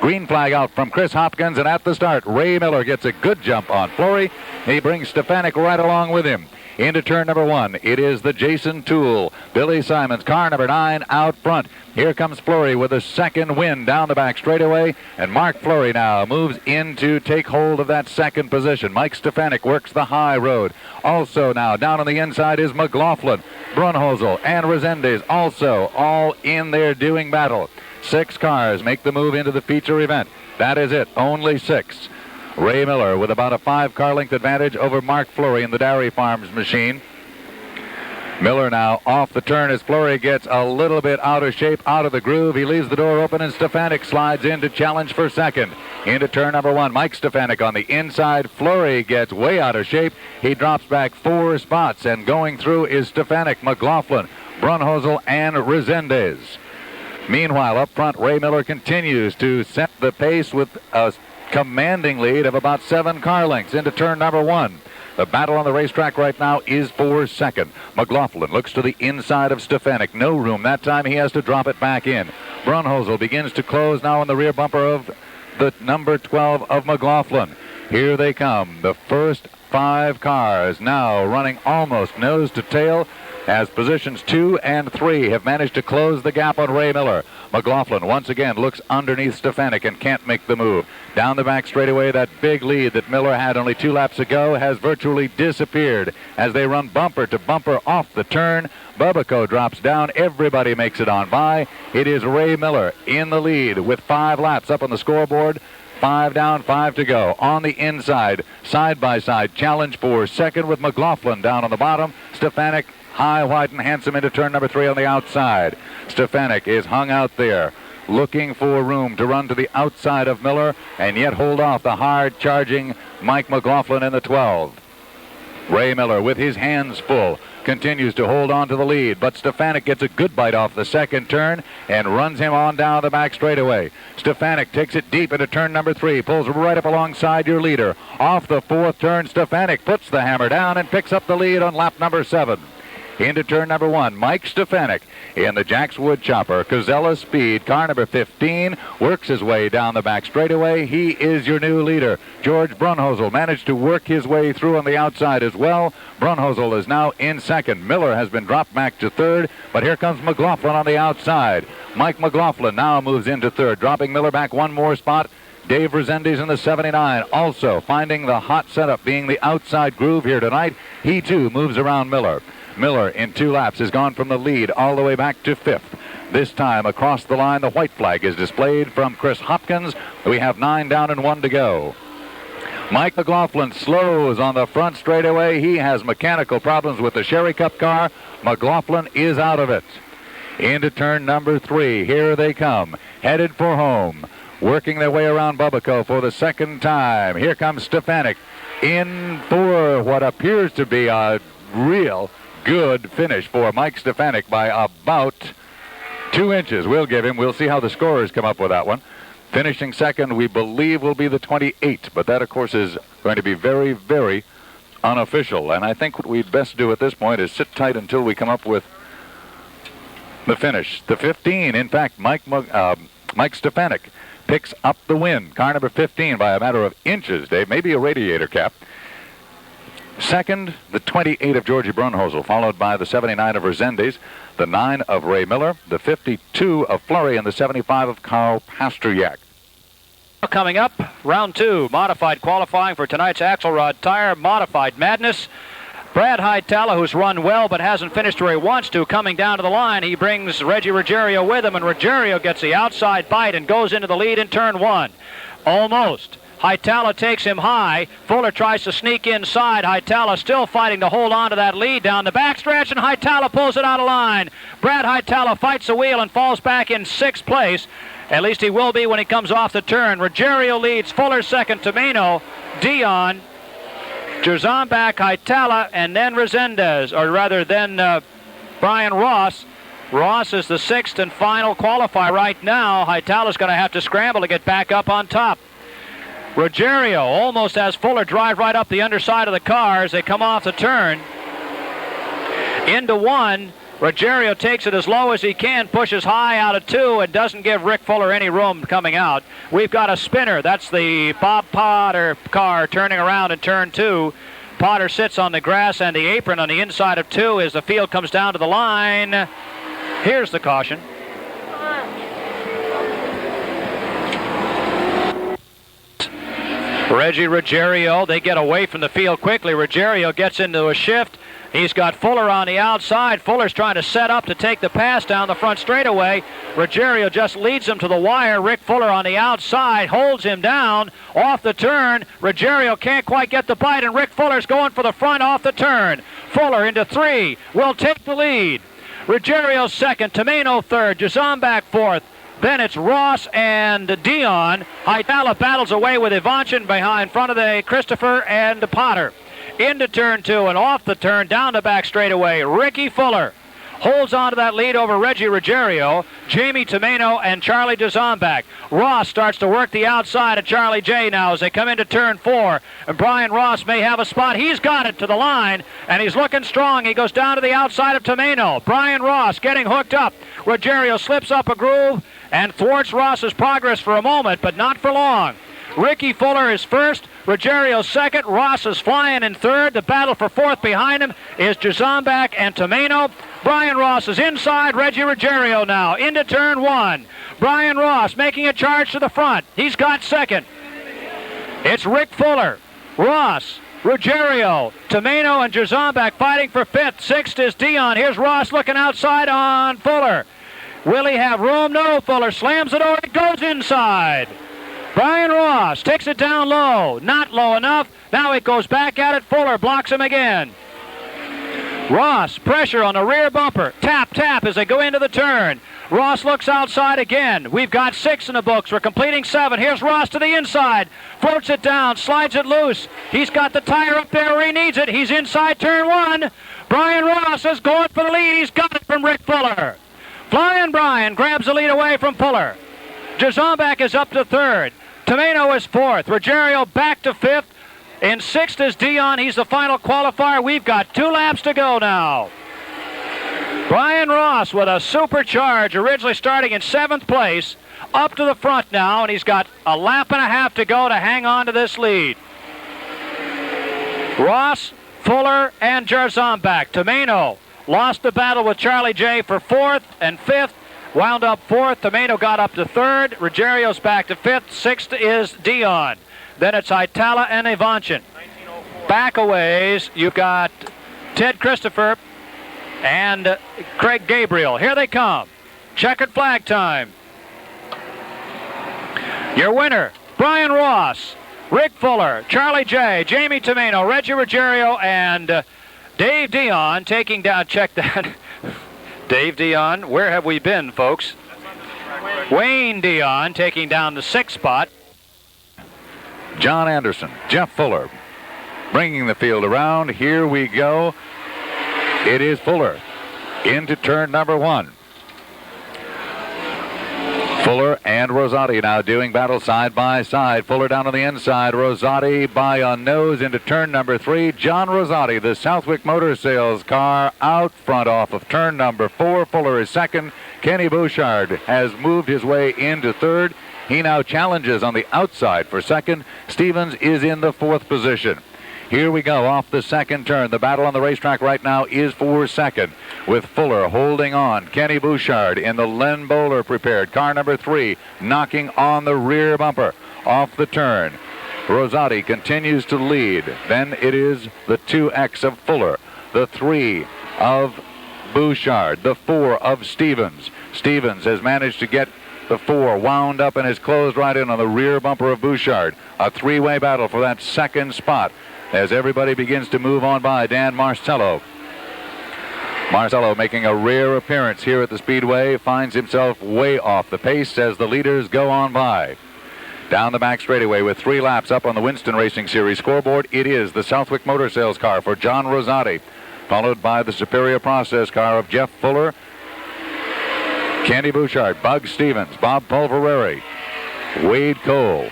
Green flag out from Chris Hopkins, and at the start, Ray Miller gets a good jump on Flory. He brings Stefanik right along with him. Into turn number 1, it is the Jason Toole, Billy Simons, car number 9 out front. Here comes Flory with a second win down the back straightaway, and Mark Flory now moves in to take hold of that second position. Mike Stefanik works the high road. Also now down on the inside is McLaughlin, Brunhosel, and Resendez also all in there doing battle. 6 cars make the move into the feature event. That is it, only 6. Ray Miller with about a 5-car length advantage over Mark Flory in the Dairy Farms machine. Miller now off the turn as Flory gets a little bit out of shape, out of the groove. He leaves the door open, and Stefanik slides in to challenge for second. Into turn number 1, Mike Stefanik on the inside. Flory gets way out of shape. He drops back 4 spots, and going through is Stefanik, McLaughlin, Brunhosel, and Resendez. Meanwhile, up front, Ray Miller continues to set the pace with a commanding lead of about 7 car lengths into turn number 1. The battle on the racetrack right now is for second. McLaughlin looks to the inside of Stefanik. No room. That time he has to drop it back in. Brunhosel begins to close now on the rear bumper of the number 12 of McLaughlin. Here they come. The first 5 cars now running almost nose to tail as positions 2 and 3 have managed to close the gap on Ray Miller. McLaughlin once again looks underneath Stefanik and can't make the move. Down the back straightaway, that big lead that Miller had only 2 laps ago has virtually disappeared as they run bumper to bumper off the turn. Bubico drops down. Everybody makes it on by. It is Ray Miller in the lead with 5 laps up on the scoreboard. 5 down, 5 to go. On the inside, side-by-side challenge for second with McLaughlin down on the bottom. Stefanik high, wide, and handsome into turn number 3 on the outside. Stefanik is hung out there, looking for room to run to the outside of Miller and yet hold off the hard-charging Mike McLaughlin in the 12. Ray Miller, with his hands full, continues to hold on to the lead, but Stefanik gets a good bite off the second turn and runs him on down the back straightaway. Stefanik takes it deep into turn number 3, pulls right up alongside your leader. Off the 4th turn, Stefanik puts the hammer down and picks up the lead on lap number 7. Into turn number 1, Mike Stefanik in the Jack's Wood Chopper. Cazella Speed, car number 15, works his way down the back straightaway. He is your new leader. George Brunhosel managed to work his way through on the outside as well. Brunhosel is now in second. Miller has been dropped back to third, but here comes McLaughlin on the outside. Mike McLaughlin now moves into third, dropping Miller back 1 more spot. Dave Resendez in the 79, also finding the hot setup being the outside groove here tonight. He too moves around Miller. Miller in 2 laps has gone from the lead all the way back to 5th. This time across the line, the white flag is displayed from Chris Hopkins. We have 9 down and 1 to go. Mike McLaughlin slows on the front straightaway. He has mechanical problems with the Sherry Cup car. McLaughlin is out of it. Into turn number 3. Here they come, headed for home, working their way around Bubico for the second time. Here comes Stefanik in for what appears to be a real good finish for Mike Stefanik by about 2 inches. We'll give him. We'll see how the scorers come up with that one. Finishing second, we believe, will be the 28, but that, of course, is going to be very, very unofficial. And I think what we'd best do at this point is sit tight until we come up with the finish. The 15, in fact, Mike Stefanik picks up the win. Car number 15 by a matter of inches, Dave. Maybe a radiator cap. Second, the 28 of Georgie Brunhosel, followed by the 79 of Resendez, the 9 of Ray Miller, the 52 of Flory, and the 75 of Carl Pasteryak. Coming up, round 2, modified qualifying for tonight's Axelrod Tire Modified Madness. Brad Hightower, who's run well but hasn't finished where he wants to, coming down to the line. He brings Reggie Ruggiero with him, and Ruggiero gets the outside bite and goes into the lead in turn 1. Almost. Hightower takes him high. Fuller tries to sneak inside. Hightower still fighting to hold on to that lead down the backstretch, and Hightower pulls it out of line. Brad Hightower fights the wheel and falls back in 6th place. At least he will be when he comes off the turn. Ruggiero leads, Fuller second, Tomino, Dion, Jerzambach, Hightower, and then Resendez, or rather then Brian Ross. Ross is the 6th and final qualifier right now. Hightower's going to have to scramble to get back up on top. Ruggiero almost has Fuller drive right up the underside of the car as they come off the turn. Into 1, Ruggiero takes it as low as he can, pushes high out of 2, and doesn't give Rick Fuller any room coming out. We've got a spinner. That's the Bob Potter car turning around in turn 2. Potter sits on the grass and the apron on the inside of 2 as the field comes down to the line. Here's the caution. Reggie Ruggiero, they get away from the field quickly. Ruggiero gets into a shift. He's got Fuller on the outside. Fuller's trying to set up to take the pass down the front straightaway. Ruggiero just leads him to the wire. Rick Fuller on the outside holds him down off the turn. Ruggiero can't quite get the bite, and Rick Fuller's going for the front off the turn. Fuller into 3 will take the lead. Ruggiero second, Tomeno third, Jazombek fourth. Then it's Ross and Dion. Haitala battles away with Ivanchin behind front of the Christopher and Potter. Into turn 2 and off the turn, down the back straightaway. Ricky Fuller holds on to that lead over Reggie Ruggiero, Jamie Tomeno, and Charlie Jazombek. Ross starts to work the outside of Charlie J now as they come into turn 4. And Brian Ross may have a spot. He's got it to the line, and he's looking strong. He goes down to the outside of Tomeno. Brian Ross getting hooked up. Ruggiero slips up a groove and thwarts Ross's progress for a moment, but not for long. Ricky Fuller is first, Ruggiero second, Ross is flying in third. The battle for fourth behind him is Jazombek and Tomeno. Brian Ross is inside Reggie Ruggiero now, into turn 1. Brian Ross making a charge to the front. He's got second. It's Rick Fuller, Ross, Ruggiero, Tomeno, and Jazombek fighting for fifth. Sixth is Dion. Here's Ross looking outside on Fuller. Will he have room? No. Fuller slams it over. It goes inside. Brian Ross takes it down low. Not low enough. Now it goes back at it. Fuller blocks him again. Ross, pressure on the rear bumper. Tap, tap as they go into the turn. Ross looks outside again. We've got 6 in the books. We're completing 7. Here's Ross to the inside. Floats it down, slides it loose. He's got the tire up there where he needs it. He's inside turn 1. Brian Ross is going for the lead. He's got it from Rick Fuller. Flying Brian grabs the lead away from Fuller. Jazombek is up to third. Tomeno is fourth. Ruggiero back to fifth. In sixth is Dion. He's the final qualifier. We've got 2 laps to go now. Brian Ross with a supercharge, originally starting in 7th place, up to the front now, and he's got a lap and a half to go to hang on to this lead. Ross, Fuller, and Jazombek. Tomeno lost the battle with Charlie J for 4th and 5th. Wound up 4th. Tomeno got up to 3rd. Ruggiero's back to 5th. 6th is Dion. Then it's Haitala and Ivanchin. Back a ways, you've got Ted Christopher and Craig Gabriel. Here they come. Checkered flag time. Your winner, Brian Ross, Rick Fuller, Charlie J, Jamie Tomeno, Reggie Ruggiero, and Dave Dion taking down, check that. Dave Dion, where have we been, folks? Wayne Dion taking down the 6th spot. John Anderson, Jeff Fuller, bringing the field around. Here we go. It is Fuller into turn number 1. Fuller and Rosati now doing battle side by side. Fuller down on the inside. Rosati by a nose into turn number 3. John Rosati, the Southwick Motor Sales car, out front off of turn number 4. Fuller is second. Kenny Bouchard has moved his way into third. He now challenges on the outside for second. Stevens is in the 4th position. Here we go off the second turn. The battle on the racetrack right now is for second, with Fuller holding on. Kenny Bouchard in the Len Bowler prepared car number 3, knocking on the rear bumper off the turn. Rosati continues to lead. Then it is the 2X of Fuller, the 3 of Bouchard, the 4 of Stevens. Stevens has managed to get the 4 wound up and has closed right in on the rear bumper of Bouchard. A 3-way battle for that second spot as everybody begins to move on by. Dan Marcello. Marcello making a rare appearance here at the Speedway, finds himself way off the pace as the leaders go on by. Down the back straightaway with 3 laps up on the Winston Racing Series scoreboard, it is the Southwick Motor Sales car for John Rosati, followed by the Superior Process car of Jeff Fuller, Kenny Bouchard, Bug Stevens, Bob Pulvereri, Wade Cole.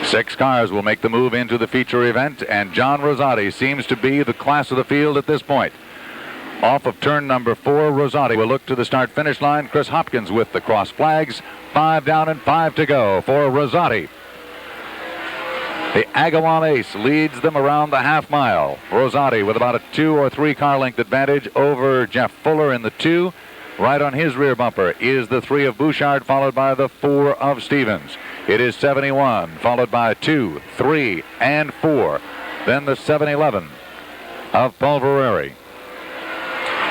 6 cars will make the move into the feature event, and John Rosati seems to be the class of the field at this point. Off of turn number 4, Rosati will look to the start-finish line. Chris Hopkins with the cross flags. 5 down and 5 to go for Rosati. The Agawam Ace leads them around the half mile. Rosati with about a 2 or 3 car length advantage over Jeff Fuller in the 2. Right on his rear bumper is the 3 of Bouchard, followed by the 4 of Stevens. It is 71, followed by 2, 3, and 4. Then the 7-11 of Pulvereri.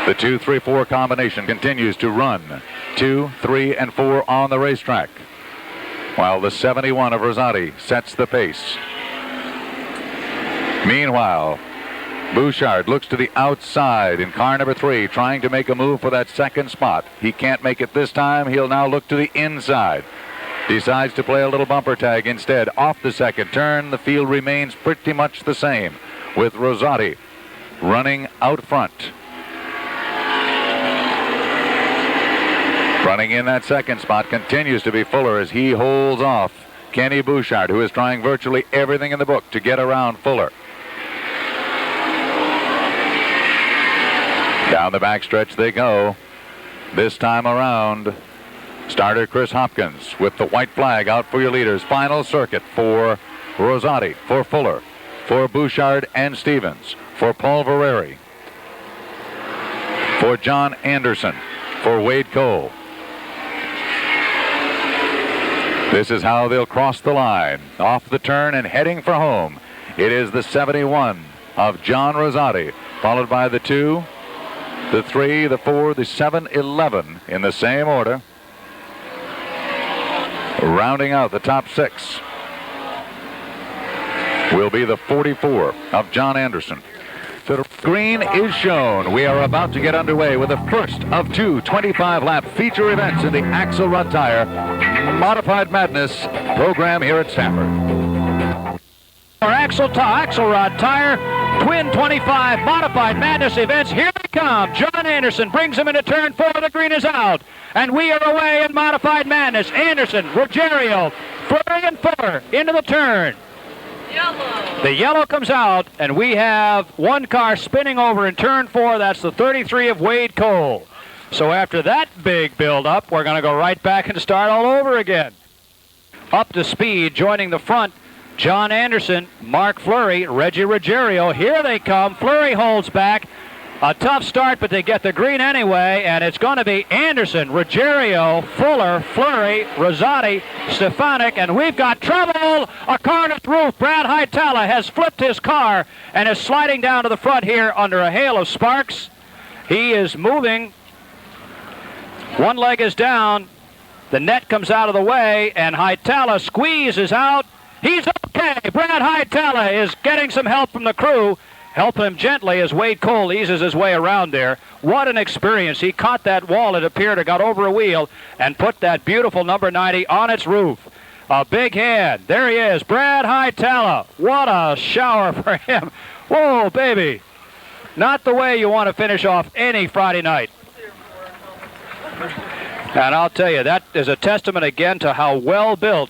The 2, 3, 4 combination continues to run 2, 3, and 4 on the racetrack, while the 71 of Rosati sets the pace. Meanwhile, Bouchard looks to the outside in car number 3, trying to make a move for that second spot. He can't make it this time. He'll now look to the inside. Decides to play a little bumper tag instead. Off the second turn, the field remains pretty much the same, with Rosati running out front. Running in that second spot continues to be Fuller as he holds off Kenny Bouchard, who is trying virtually everything in the book to get around Fuller. Down the backstretch they go. This time around, starter Chris Hopkins with the white flag out for your leaders. Final circuit for Rosati, for Fuller, for Bouchard and Stevens, for Pulvereri, for John Anderson, for Wade Cole. This is how they'll cross the line. Off the turn and heading for home. It is the 71 of John Rosati, followed by the 2, the 3, the 4, the 7-11 in the same order. Rounding out the top 6 will be the 44 of John Anderson. The green is shown. We are about to get underway with the first of 2 25-lap feature events in the Axelrod Tire Modified Madness program here at Stafford. Our Axelrod Tire Twin 25 Modified Madness events. Here they come. John Anderson brings them into turn 4. The green is out. And we are away in Modified Madness. Anderson, Ruggiero, Flurry and Fuller into the turn. Yellow. The yellow comes out, and we have one car spinning over in turn 4. That's the 33 of Wade Cole. So after that big build-up, we're going to go right back and start all over again. Up to speed, joining the front, John Anderson, Mark Flurry, Reggie Ruggiero. Here they come. Flurry holds back. A tough start, but they get the green anyway, and it's going to be Anderson, Ruggiero, Fuller, Flurry, Rosati, Stefanik, and we've got trouble. A car on its roof. Brad Hietala has flipped his car and is sliding down to the front here under a hail of sparks. He is moving. One leg is down. The net comes out of the way, and Hietala squeezes out. He's okay. Brad Hietala is getting some help from the crew, helping him gently as Wade Cole eases his way around there. What an experience. He caught that wall, it appeared, or got over a wheel, and put that beautiful number 90 on its roof. A big hand. There he is, Brad Hietala. What a shower for him. Whoa, baby. Not the way you want to finish off any Friday night. And I'll tell you, that is a testament again to how well built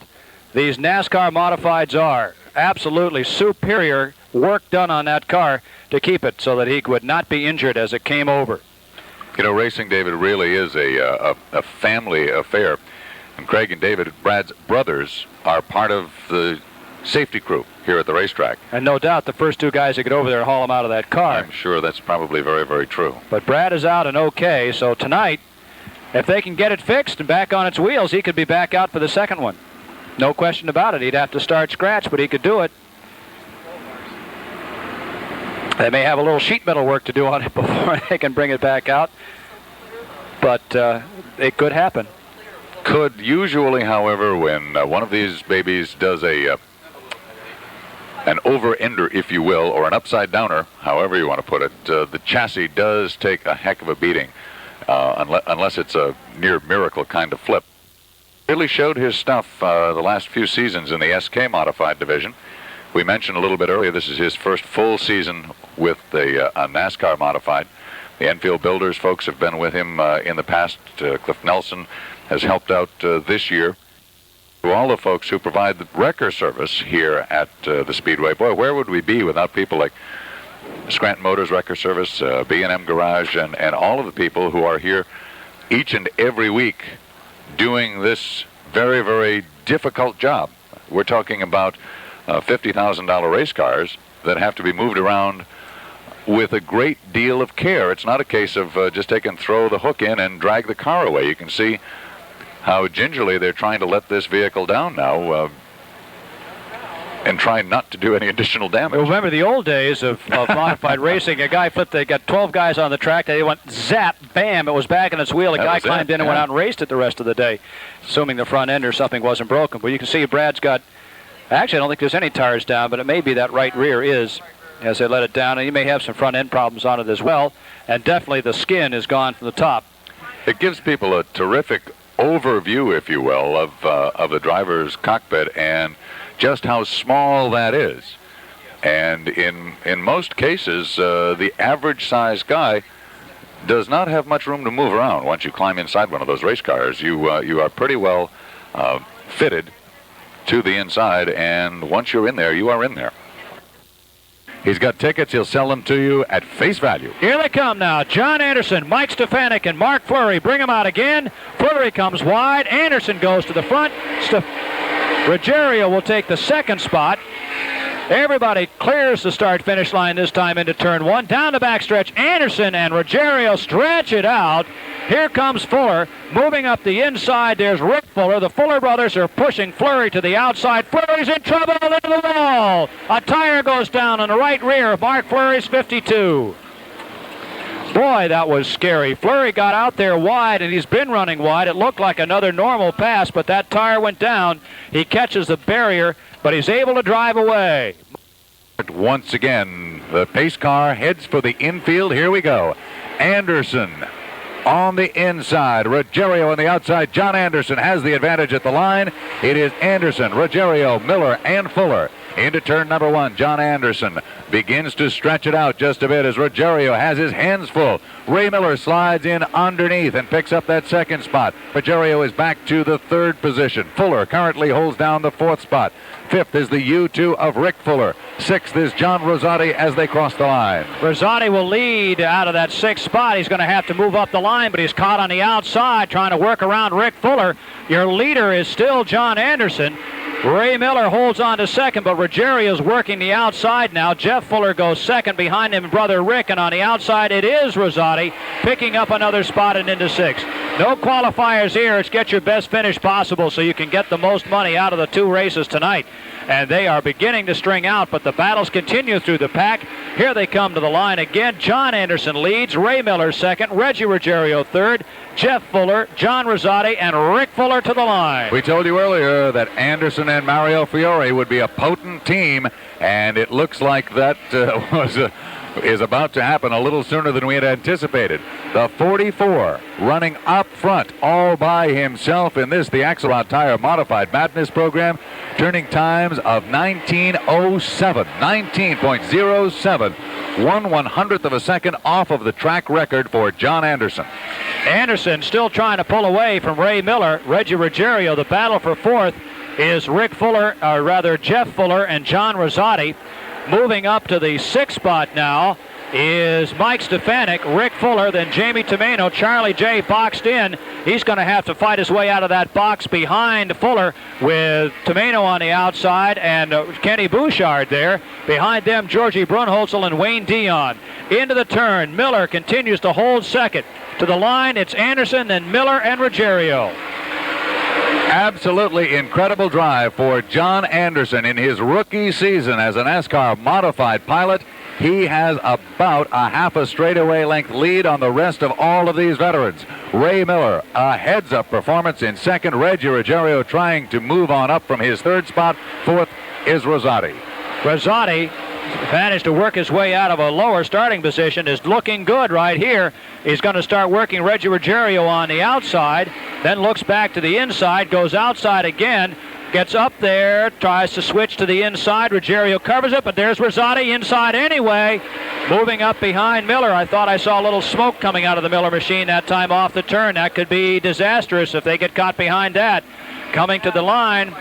these NASCAR modifieds are. Absolutely superior work done on that car to keep it so that he would not be injured as it came over. You know, racing, David, really is a family affair. And Craig and David, Brad's brothers, are part of the safety crew here at the racetrack. And no doubt the first 2 guys that get over there and haul him out of that car. I'm sure that's probably very, very true. But Brad is out and okay, so tonight, if they can get it fixed and back on its wheels, he could be back out for the second one. No question about it. He'd have to start scratch, but he could do it. They may have a little sheet metal work to do on it before they can bring it back out, but it could happen. Could usually, however, when one of these babies does an over-ender, if you will, or an upside-downer, however you want to put it, the chassis does take a heck of a beating, unless it's a near miracle kind of flip. Really showed his stuff the last few seasons in the SK Modified division. We mentioned a little bit earlier, this is his first full season with the NASCAR Modified. The Enfield Builders folks have been with him in the past. Cliff Nelson has helped out this year. To all the folks who provide the wrecker service here at the Speedway, boy, where would we be without people like Scranton Motors Wrecker Service, B&M Garage, and all of the people who are here each and every week doing this very, very difficult job. We're talking about $50,000 race cars that have to be moved around with a great deal of care. It's not a case of just take and throw the hook in and drag the car away. You can see how gingerly they're trying to let this vehicle down now and try not to do any additional damage. Remember the old days of modified racing. A guy flipped, they got 12 guys on the track. They went zap, bam, it was back in its wheel. A guy climbed in and went out and raced it the rest of the day, assuming the front end or something wasn't broken. But you can see Brad's got, actually I don't think there's any tires down, but it may be that right rear is, as they let it down. And you may have some front end problems on it as well. And definitely the skin is gone from the top. It gives people a terrific overview, if you will, of the driver's cockpit and just how small that is. And in most cases, the average size guy does not have much room to move around. Once you climb inside one of those race cars, you are pretty well fitted to the inside, and once you're in there, you are in there. He's got tickets. He'll sell them to you at face value. Here they come now. John Anderson, Mike Stefanik, and Mark Fleury bring them out again. Fleury comes wide. Anderson goes to the front. Ruggiero will take the second spot. Everybody clears the start-finish line this time into turn one. Down the backstretch, Anderson and Ruggiero stretch it out. Here comes Fuller. Moving up the inside, there's Rick Fuller. The Fuller brothers are pushing Fleury to the outside. Fleury's in trouble into the wall. A tire goes down on the right rear of Mark Fleury's 52. Boy, that was scary. Fleury got out there wide, and he's been running wide. It looked like another normal pass, but that tire went down. He catches the barrier, but he's able to drive away. Once again, the pace car heads for the infield. Here we go. Anderson on the inside. Ruggiero on the outside. John Anderson has the advantage at the line. It is Anderson, Ruggiero, Miller, and Fuller. Into turn number one, John Anderson begins to stretch it out just a bit as Ruggiero has his hands full. Ray Miller slides in underneath and picks up that second spot. Ruggiero is back to the third position. Fuller currently holds down the fourth spot. Fifth is the U2 of Rick Fuller. Sixth is John Rosati as they cross the line. Rosati will lead out of that sixth spot. He's going to have to move up the line, but he's caught on the outside trying to work around Rick Fuller. Your leader is still John Anderson. Ray Miller holds on to second, but Ruggiero is working the outside now. Jeff Fuller goes second behind him, brother Rick, and on the outside it is Rosati picking up another spot and into sixth. No qualifiers here. It's get your best finish possible so you can get the most money out of the two races tonight. And they are beginning to string out, but the battles continue through the pack. Here they come to the line again. John Anderson leads, Ray Miller second, Reggie Ruggiero third, Jeff Fuller, John Rosati, and Rick Fuller to the line. We told you earlier that Anderson and Mario Fiore would be a potent team, and it looks like that is about to happen a little sooner than we had anticipated. The 44 running up front all by himself in this, the Axelrod Tire Modified Madness program, turning times of 19:07, 19.07, 1/100th of a second off of the track record for John Anderson. Anderson still trying to pull away from Ray Miller. Reggie Ruggiero, the battle for fourth is Rick Fuller, or rather Jeff Fuller and John Rosati. Moving up to the sixth spot now is Mike Stefanik, Rick Fuller, then Jamie Tomeno. Charlie J boxed in. He's going to have to fight his way out of that box behind Fuller with Tomeno on the outside and Kenny Bouchard there. Behind them, Georgie Brunholzl and Wayne Dion. Into the turn, Miller continues to hold second. To the line, it's Anderson, then Miller and Ruggiero. Absolutely incredible drive for John Anderson in his rookie season as a NASCAR modified pilot. He has about a half a straightaway length lead on the rest of all of these veterans. Ray Miller, a heads-up performance in second. Reggie Ruggiero trying to move on up from his third spot. Fourth is Rosati. Rosati managed to work his way out of a lower starting position, is looking good right here. He's going to start working Reggie Ruggiero on the outside, then looks back to the inside, goes outside again, gets up there, tries to switch to the inside. Ruggiero covers it, but there's Rosati inside anyway. Moving up behind Miller. I thought I saw a little smoke coming out of the Miller machine that time off the turn. That could be disastrous if they get caught behind that. Coming to the line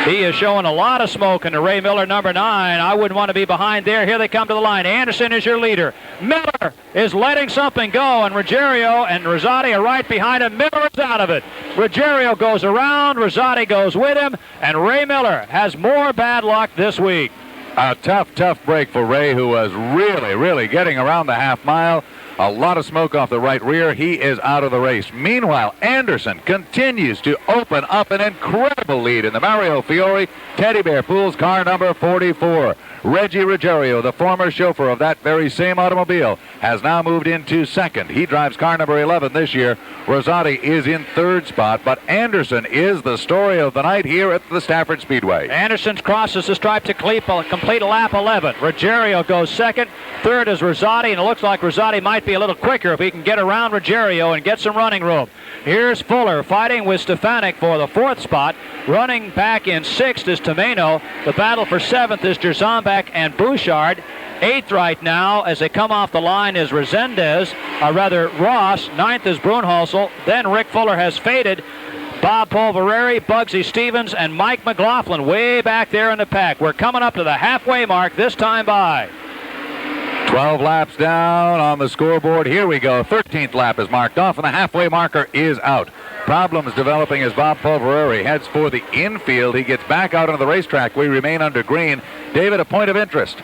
He is showing a lot of smoke in the Ray Miller number 9. I wouldn't want to be behind there. Here they come to the line. Anderson is your leader. Miller is letting something go, and Ruggiero and Rosati are right behind him. Miller is out of it. Ruggiero goes around. Rosati goes with him, and Ray Miller has more bad luck this week. A tough break for Ray, who was really getting around the half mile. A lot of smoke off the right rear. He is out of the race. Meanwhile, Anderson continues to open up an incredible lead in the Mario Fiore Teddy Bear Pools car number 44. Reggie Ruggiero, the former chauffeur of that very same automobile, has now moved into second. He drives car number 11 this year. Rosati is in third spot, but Anderson is the story of the night here at the Stafford Speedway. Anderson crosses the stripe to complete lap 11. Ruggiero goes second. Third is Rosati, and it looks like Rosati might be a little quicker if he can get around Ruggiero and get some running room. Here's Fuller fighting with Stefanik for the fourth spot. Running back in sixth is Tomeno. The battle for seventh is Jerzambek and Bouchard. Eighth right now as they come off the line is Ross. Ninth is Brunholzl. Then Rick Fuller has faded. Bob Polvereri, Bugsy Stevens, and Mike McLaughlin way back there in the pack. We're coming up to the halfway mark this time by. 12 laps down on the scoreboard. Here we go. 13th lap is marked off, and the halfway marker is out. Problems developing as Bob Polvereri heads for the infield. He gets back out on the racetrack. We remain under green. David, a point of interest.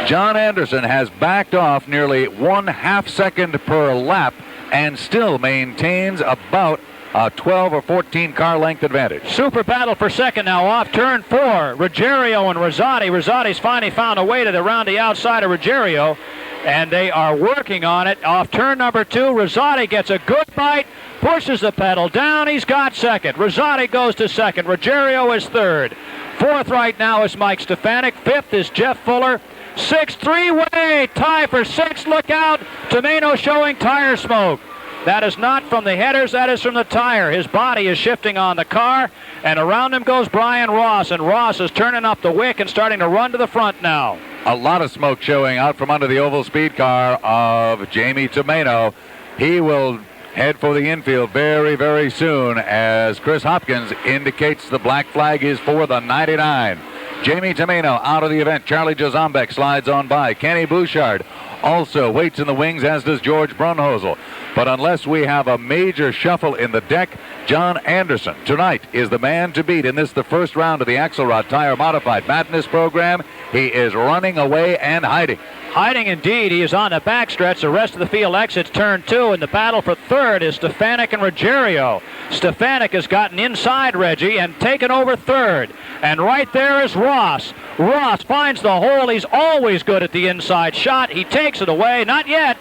John Anderson has backed off nearly 1/2 second per lap and still maintains about a 12 or 14 car length advantage. Super battle for second now off turn 4. Ruggiero and Rosati. Rosati's finally found a way to around the outside of Ruggiero, and they are working on it. Off turn number 2, Rosati gets a good bite, pushes the pedal down. He's got second. Rosati goes to second. Ruggiero is third. Fourth right now is Mike Stefanik. Fifth is Jeff Fuller. Sixth, three-way tie for sixth. Look out. Tomeno showing tire smoke. That is not from the headers, that is from the tire. His body is shifting on the car, and around him goes Brian Ross, and Ross is turning up the wick and starting to run to the front now. A lot of smoke showing out from under the oval speed car of Jamie Tomeno. He will head for the infield very soon as Chris Hopkins indicates the black flag is for the 99. Jamie Tomeno out of the event. Charlie Jerzambek slides on by. Kenny Bouchard also waits in the wings, as does George Brunholzl. But unless we have a major shuffle in the deck, John Anderson tonight is the man to beat in this, the first round of the Axelrod Tire Modified Madness program. He is running away and hiding. Hiding indeed. He is on the backstretch. The rest of the field exits turn 2, and the battle for third is Stefanik and Ruggiero. Stefanik has gotten inside Reggie and taken over third. And right there is Ross. Ross finds the hole. He's always good at the inside shot. He takes it away. Not yet.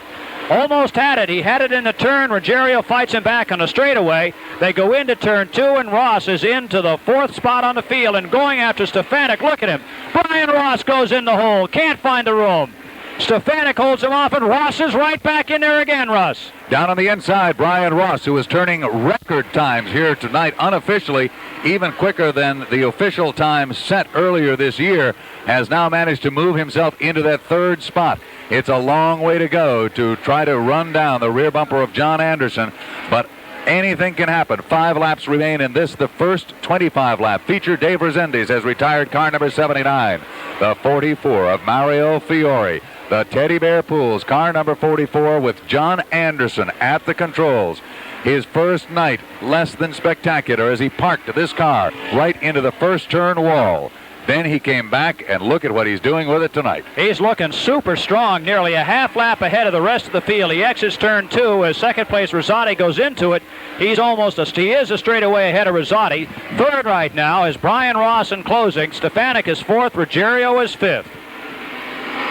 Almost had it. He had it in the turn. Ruggiero fights him back on the straightaway. They go into turn 2, and Ross is into the fourth spot on the field and going after Stefanik. Look at him. Brian Ross goes in the hole. Can't find the room. Stefanik holds him off, and Ross is right back in there again, Russ. Down on the inside, Brian Ross, who is turning record times here tonight, unofficially, even quicker than the official time set earlier this year, has now managed to move himself into that third spot. It's a long way to go to try to run down the rear bumper of John Anderson, but anything can happen. 5 laps remain in this, the first 25 lap. Feature Dave Resendiz has retired car number 79, the 44 of Mario Fiore. The Teddy Bear Pools, car number 44 with John Anderson at the controls. His first night less than spectacular as he parked this car right into the first turn wall. Then he came back, and look at what he's doing with it tonight. He's looking super strong, nearly a half lap ahead of the rest of the field. He exits turn 2 as second place Rosati goes into it. He is a straightaway ahead of Rosati. Third right now is Brian Ross in closing. Stefanik is fourth. Ruggiero is fifth.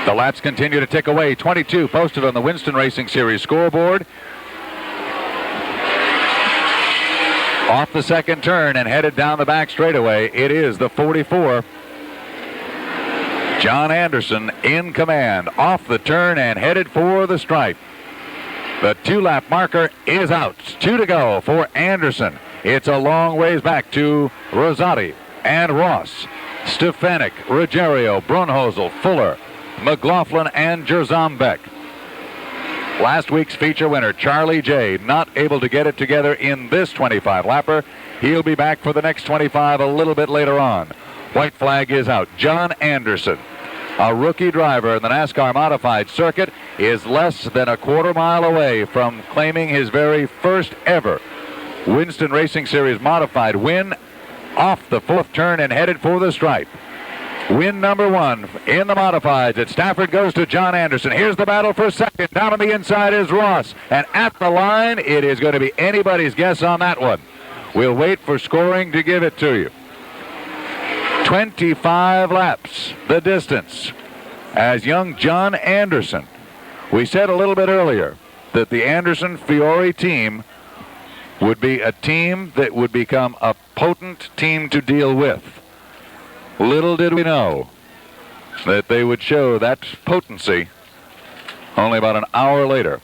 The laps continue to tick away. 22 posted on the Winston Racing Series scoreboard. Off the second turn and headed down the back straightaway, it is the 44. John Anderson in command. Off the turn and headed for the stripe. The 2-lap marker is out. 2 to go for Anderson. It's a long ways back to Rosati and Ross, Stefanik, Ruggiero, Brunholzl, Fuller, McLaughlin, and Jerzambek. Last week's feature winner, Charlie J., not able to get it together in this 25-lapper. He'll be back for the next 25 a little bit later on. White flag is out. John Anderson, a rookie driver in the NASCAR modified circuit, is less than a quarter mile away from claiming his very first ever Winston Racing Series modified win off the fourth turn and headed for the stripe. Win number 1 in the modifieds at Stafford goes to John Anderson. Here's the battle for second. Down on the inside is Ross. And at the line, it is going to be anybody's guess on that one. We'll wait for scoring to give it to you. 25 laps, the distance, as young John Anderson. We said a little bit earlier that the Anderson-Fiore team would be a team that would become a potent team to deal with. Little did we know that they would show that potency only about an hour later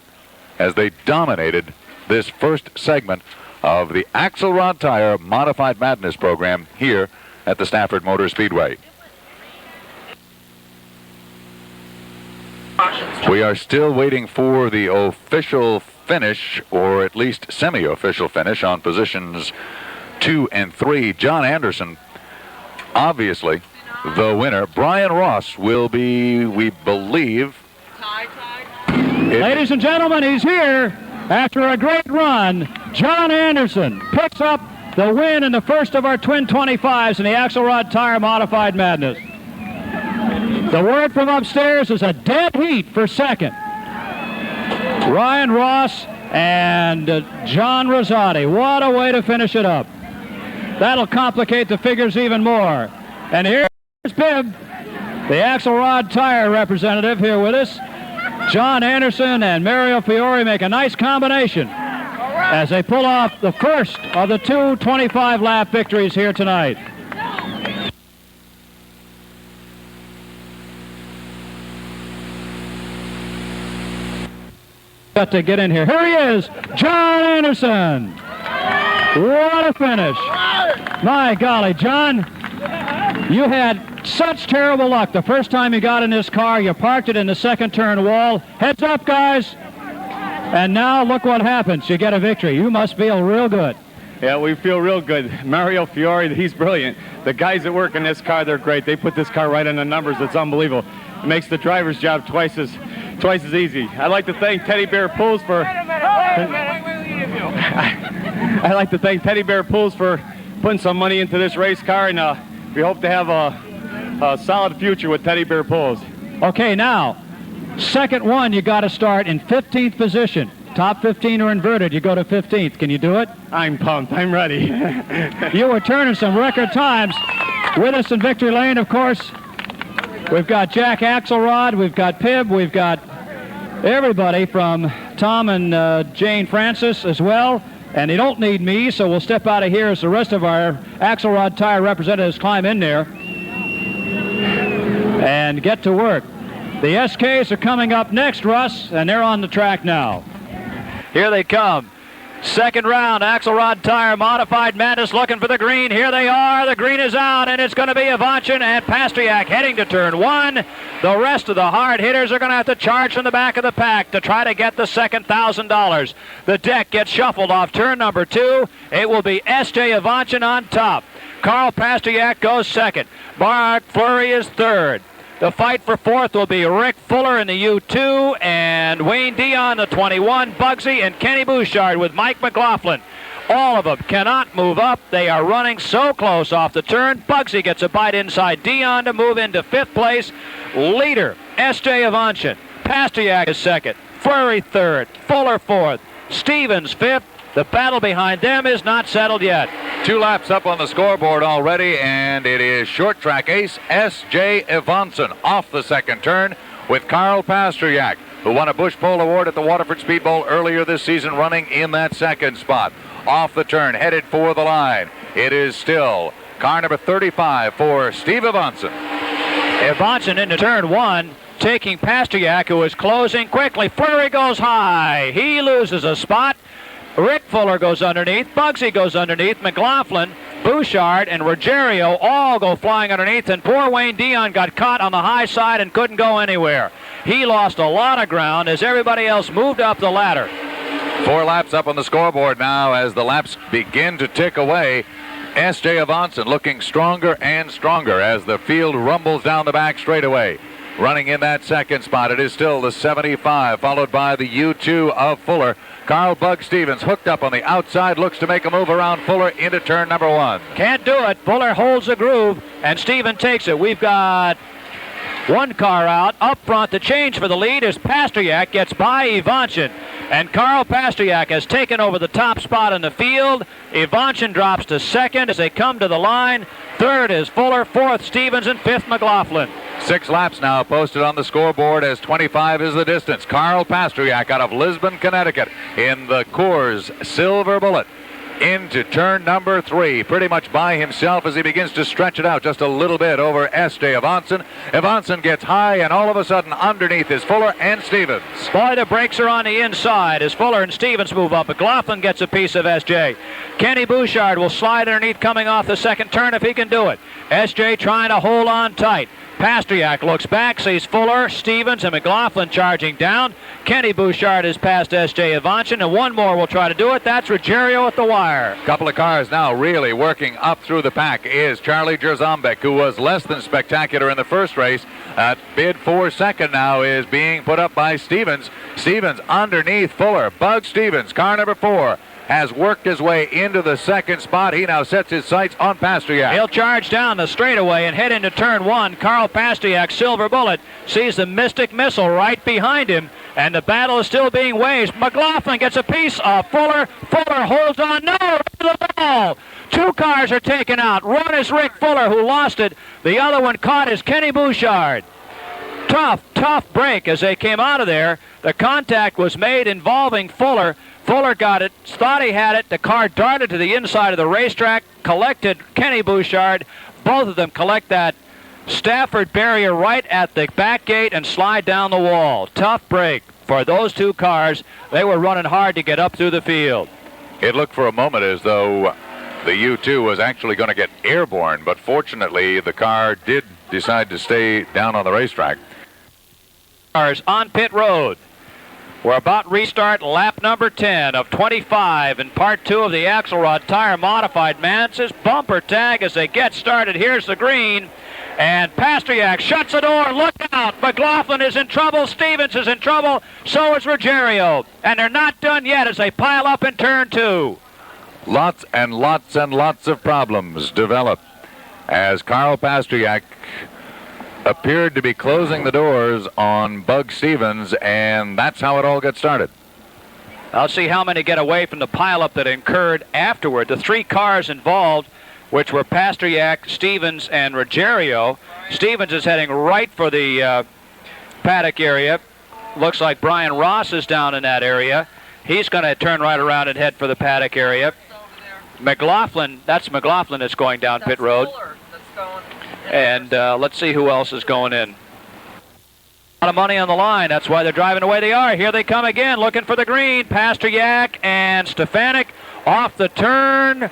as they dominated this first segment of the Axelrod Tire Modified Madness program here at the Stafford Motor Speedway. We are still waiting for the official finish, or at least semi-official finish, on positions 2 and 3. John Anderson, obviously the winner. Brian Ross will be, we believe. Ladies and gentlemen, he's here after a great run. John Anderson picks up the win in the first of our twin 25s in the Axelrod Tire Modified Madness. The word from upstairs is a dead heat for second. Ryan Ross and John Rosati. What a way to finish it up. That'll complicate the figures even more. And here's Bibb, the Axelrod Tire representative, here with us. John Anderson and Mario Fiore make a nice combination as they pull off the first of the 2 25-lap victories here tonight. Got to get in here. Here he is, John Anderson. What a finish. My golly, John, you had such terrible luck. The first time you got in this car, you parked it in the second turn wall. Heads up, guys. And now look what happens. You get a victory. You must feel real good. Yeah, we feel real good. Mario Fiore, he's brilliant. The guys that work in this car, they're great. They put this car right on the numbers. It's unbelievable. It makes the driver's job twice as easy. I'd like to thank Teddy Bear Pools for... I'd like to thank Teddy Bear Pools for putting some money into this race car, and we hope to have a solid future with Teddy Bear Pools. Okay, now, second one, you got to start in 15th position. Top 15 are inverted. You go to 15th. Can you do it? I'm pumped. I'm ready. You were turning some record times. With us in victory lane, of course, we've got Jack Axelrod, we've got Pibb, we've got everybody from Tom and Jane Francis as well. And they don't need me, so we'll step out of here as the rest of our Axelrod Tire representatives climb in there and get to work. The SKs are coming up next, Russ, and they're on the track now. Here they come. Second round, Axelrod Tire Modified Madness looking for the green. Here they are. The green is out, and it's going to be Avanchin and Pasteryak heading to turn 1. The rest of the hard hitters are going to have to charge from the back of the pack to try to get the second $1,000. The deck gets shuffled off turn number 2. It will be S.J. Avanchin on top. Carl Pasteryak goes second. Mark Fleury is third. The fight for fourth will be Rick Fuller in the U2 and Wayne Dion, the 21, Bugsy, and Kenny Bouchard with Mike McLaughlin. All of them cannot move up. They are running so close off the turn. Bugsy gets a bite inside Dion to move into 5th place. Leader, S.J. Avanchin. Pasteryak is second. Fleury third. Fuller fourth. Stevens fifth. The battle behind them is not settled yet. 2 laps up on the scoreboard already, and it is short track ace S.J. Avanchin off the second turn with Carl Pasteryak, who won a Bush Pole Award at the Waterford Speed Bowl earlier this season, running in that second spot. Off the turn, headed for the line. It is still car number 35 for Steve Avanchin. Avanchin into turn 1, taking Pasteryak, who is closing quickly. Fleury goes high. He loses a spot. Rick Fuller goes underneath, Bugsy goes underneath, McLaughlin, Bouchard, and Ruggiero all go flying underneath, and poor Wayne Dion got caught on the high side and couldn't go anywhere. He lost a lot of ground as everybody else moved up the ladder. 4 laps up on the scoreboard now as the laps begin to tick away. S.J. Avanson looking stronger and stronger as the field rumbles down the back straightaway. Running in that second spot, it is still the 75, followed by the U2 of Fuller. Carl Bug Stevens hooked up on the outside, looks to make a move around Fuller into turn number 1. Can't do it. Fuller holds the groove, and Steven takes it. We've got one car out. Up front, the change for the lead is Pasteryak gets by Ivanchin. And Carl Pasteryak has taken over the top spot in the field. Ivanchin drops to second as they come to the line. Third is Fuller, fourth Stevens, and fifth McLaughlin. 6 laps now posted on the scoreboard as 25 is the distance. Carl Pasteryak out of Lisbon, Connecticut in the Coors Silver Bullet into turn number 3, pretty much by himself as he begins to stretch it out just a little bit over S.J. Avanson. Avanson gets high, and all of a sudden underneath is Fuller and Stevens. Boy, the brakes are on the inside as Fuller and Stevens move up. McLaughlin gets a piece of S.J. Kenny Bouchard will slide underneath coming off the second turn if he can do it. S.J. trying to hold on tight. Pasteryak looks back, sees Fuller, Stevens, and McLaughlin charging down. Kenny Bouchard has passed S.J. Avanson, and one more will try to do it. That's Ruggiero at the wire. Couple of cars now really working up through the pack is Charlie Jerzambek, who was less than spectacular in the first race. Bid for second now is being put up by Stevens. Stevens underneath Fuller. Bug Stevens, car number 4. Has worked his way into the second spot. He now sets his sights on Pasteryak. He'll charge down the straightaway and head into turn 1. Carl Pasteryak, Silver Bullet, sees the Mystic Missile right behind him, and the battle is still being waged. McLaughlin gets a piece of Fuller. Fuller holds on. No, to the ball. 2 cars are taken out. One is Rick Fuller, who lost it. The other one caught is Kenny Bouchard. Tough break as they came out of there. The contact was made involving Fuller. Fuller got it, thought he had it. The car darted to the inside of the racetrack, collected Kenny Bouchard. Both of them collect that Stafford barrier right at the back gate and slide down the wall. Tough break for those 2 cars. They were running hard to get up through the field. It looked for a moment as though the U2 was actually going to get airborne, but fortunately the car did decide to stay down on the racetrack. Cars on pit road. We're about to restart lap number 10 of 25 in part 2 of the Axelrod Tire Modified Madness. Bumper tag as they get started. Here's the green. And Pasteryak shuts the door. Look out. McLaughlin is in trouble. Stevens is in trouble. So is Ruggiero. And they're not done yet as they pile up in turn 2. Lots and lots and lots of problems develop as Carl Pasteryak appeared to be closing the doors on Bug Stevens, and that's how it all got started. I'll see how many get away from the pileup that occurred afterward. The 3 cars involved, which were Pasteryak, Stevens, and Ruggiero. Stevens is heading right for the paddock area. Looks like Brian Ross is down in that area. He's going to turn right around and head for the paddock area. McLaughlin, that's McLaughlin that's going down pit road. And let's see who else is going in. A lot of money on the line. That's why they're driving away. They are. Here they come again, looking for the green. Pasteryak and Stefanik off the turn.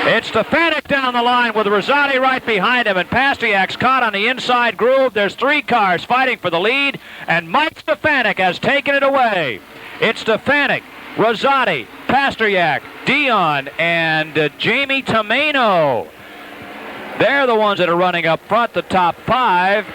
It's Stefanik down the line with Rosati right behind him, and Pasterjak's caught on the inside groove. There's 3 cars fighting for the lead, and Mike Stefanik has taken it away. It's Stefanik, Rosati, Pasteryak, Dion, and Jamie Tomeno. They're the ones that are running up front, the top 5.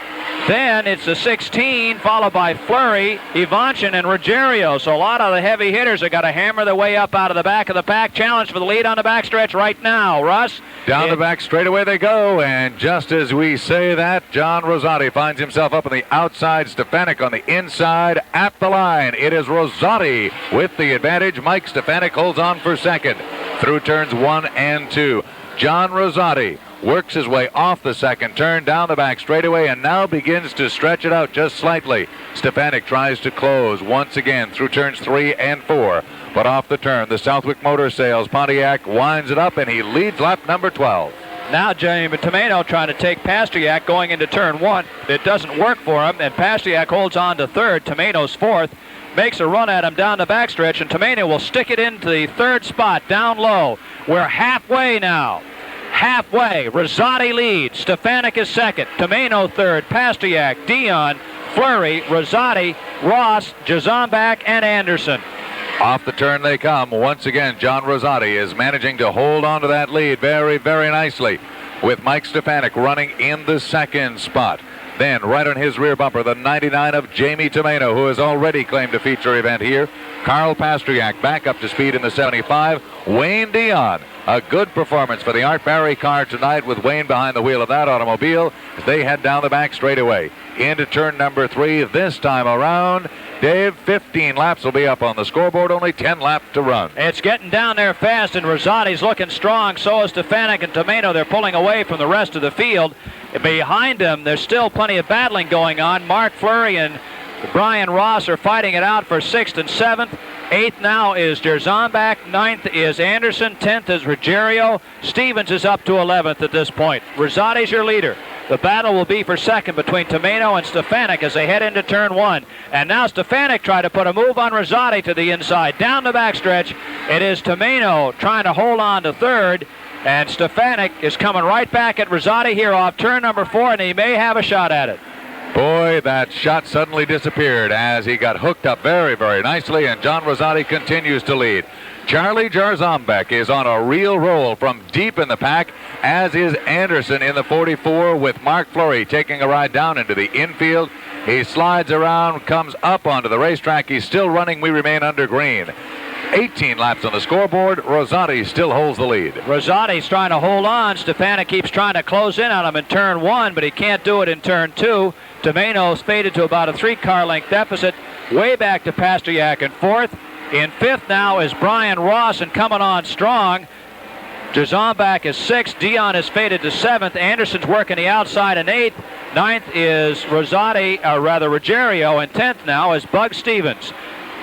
Then it's the 16, followed by Fleury, Ivanchin, and Ruggiero. So a lot of the heavy hitters have got to hammer their way up out of the back of the pack. Challenge for the lead on the backstretch right now. Russ? Down the back straightaway they go, and just as we say that, John Rosati finds himself up on the outside, Stefanik on the inside at the line. It is Rosati with the advantage. Mike Stefanik holds on for second through turns 1 and 2. John Rosati works his way off the second turn, down the back straightaway, and now begins to stretch it out just slightly. Stefanik tries to close once again through turns 3 and 4. But off the turn, the Southwick Motor Sales Pontiac winds it up, and he leads lap number 12. Now Jamie Tomeno trying to take Pasteryak going into turn 1. It doesn't work for him, and Pasteryak holds on to third. Tomeno's fourth. Makes a run at him down the backstretch, and Tomeno will stick it into the 3rd spot down low. We're halfway now. Halfway. Rosati leads. Stefanik is second. Tomeno third. Pasteryak, Dion, Fleury, Rosati, Ross, Jerzambek, and Anderson. Off the turn they come. Once again, John Rosati is managing to hold on to that lead very, very nicely, with Mike Stefanik running in the second spot. Then, right on his rear bumper, the 99 of Jamie Tomeno, who has already claimed a feature event here. Carl Pastriak back up to speed in the 75. Wayne Dion, a good performance for the Art Barry car tonight, with Wayne behind the wheel of that automobile as they head down the back straightaway. Into turn number 3 this time around. Dave, 15 laps will be up on the scoreboard, only 10 laps to run. It's getting down there fast, and Rosati's looking strong. So is Stefanik and Tomeno. They're pulling away from the rest of the field. Behind them, there's still plenty of battling going on. Mark Fleury and Brian Ross are fighting it out for 6th and 7th. 8th now is Jerzambach. 9th is Anderson. 10th is Ruggiero. Stevens is up to 11th at this point. Rosati's your leader. The battle will be for second between Tomeno and Stefanik as they head into turn 1. And now Stefanik trying to put a move on Rosati to the inside. Down the backstretch, it is Tomeno trying to hold on to third. And Stefanik is coming right back at Rosati here off turn number 4, and he may have a shot at it. Boy, that shot suddenly disappeared as he got hooked up very, very nicely, and John Rosati continues to lead. Charlie Jarzambek is on a real roll from deep in the pack, as is Anderson in the 44, with Mark Fleury taking a ride down into the infield. He slides around, comes up onto the racetrack. He's still running. We remain under green. 18 laps on the scoreboard. Rosati still holds the lead. Rosati's trying to hold on. Stefanik keeps trying to close in on him in turn 1, but he can't do it in turn 2. Tomeno's faded to about a 3-car length deficit, way back to Pastriak in 4th. In 5th now is Brian Ross, and coming on strong. Jerzambach is 6th. Dion is faded to 7th. Anderson's working the outside in 8th. 9th is Ruggiero, and 10th now is Bug Stevens.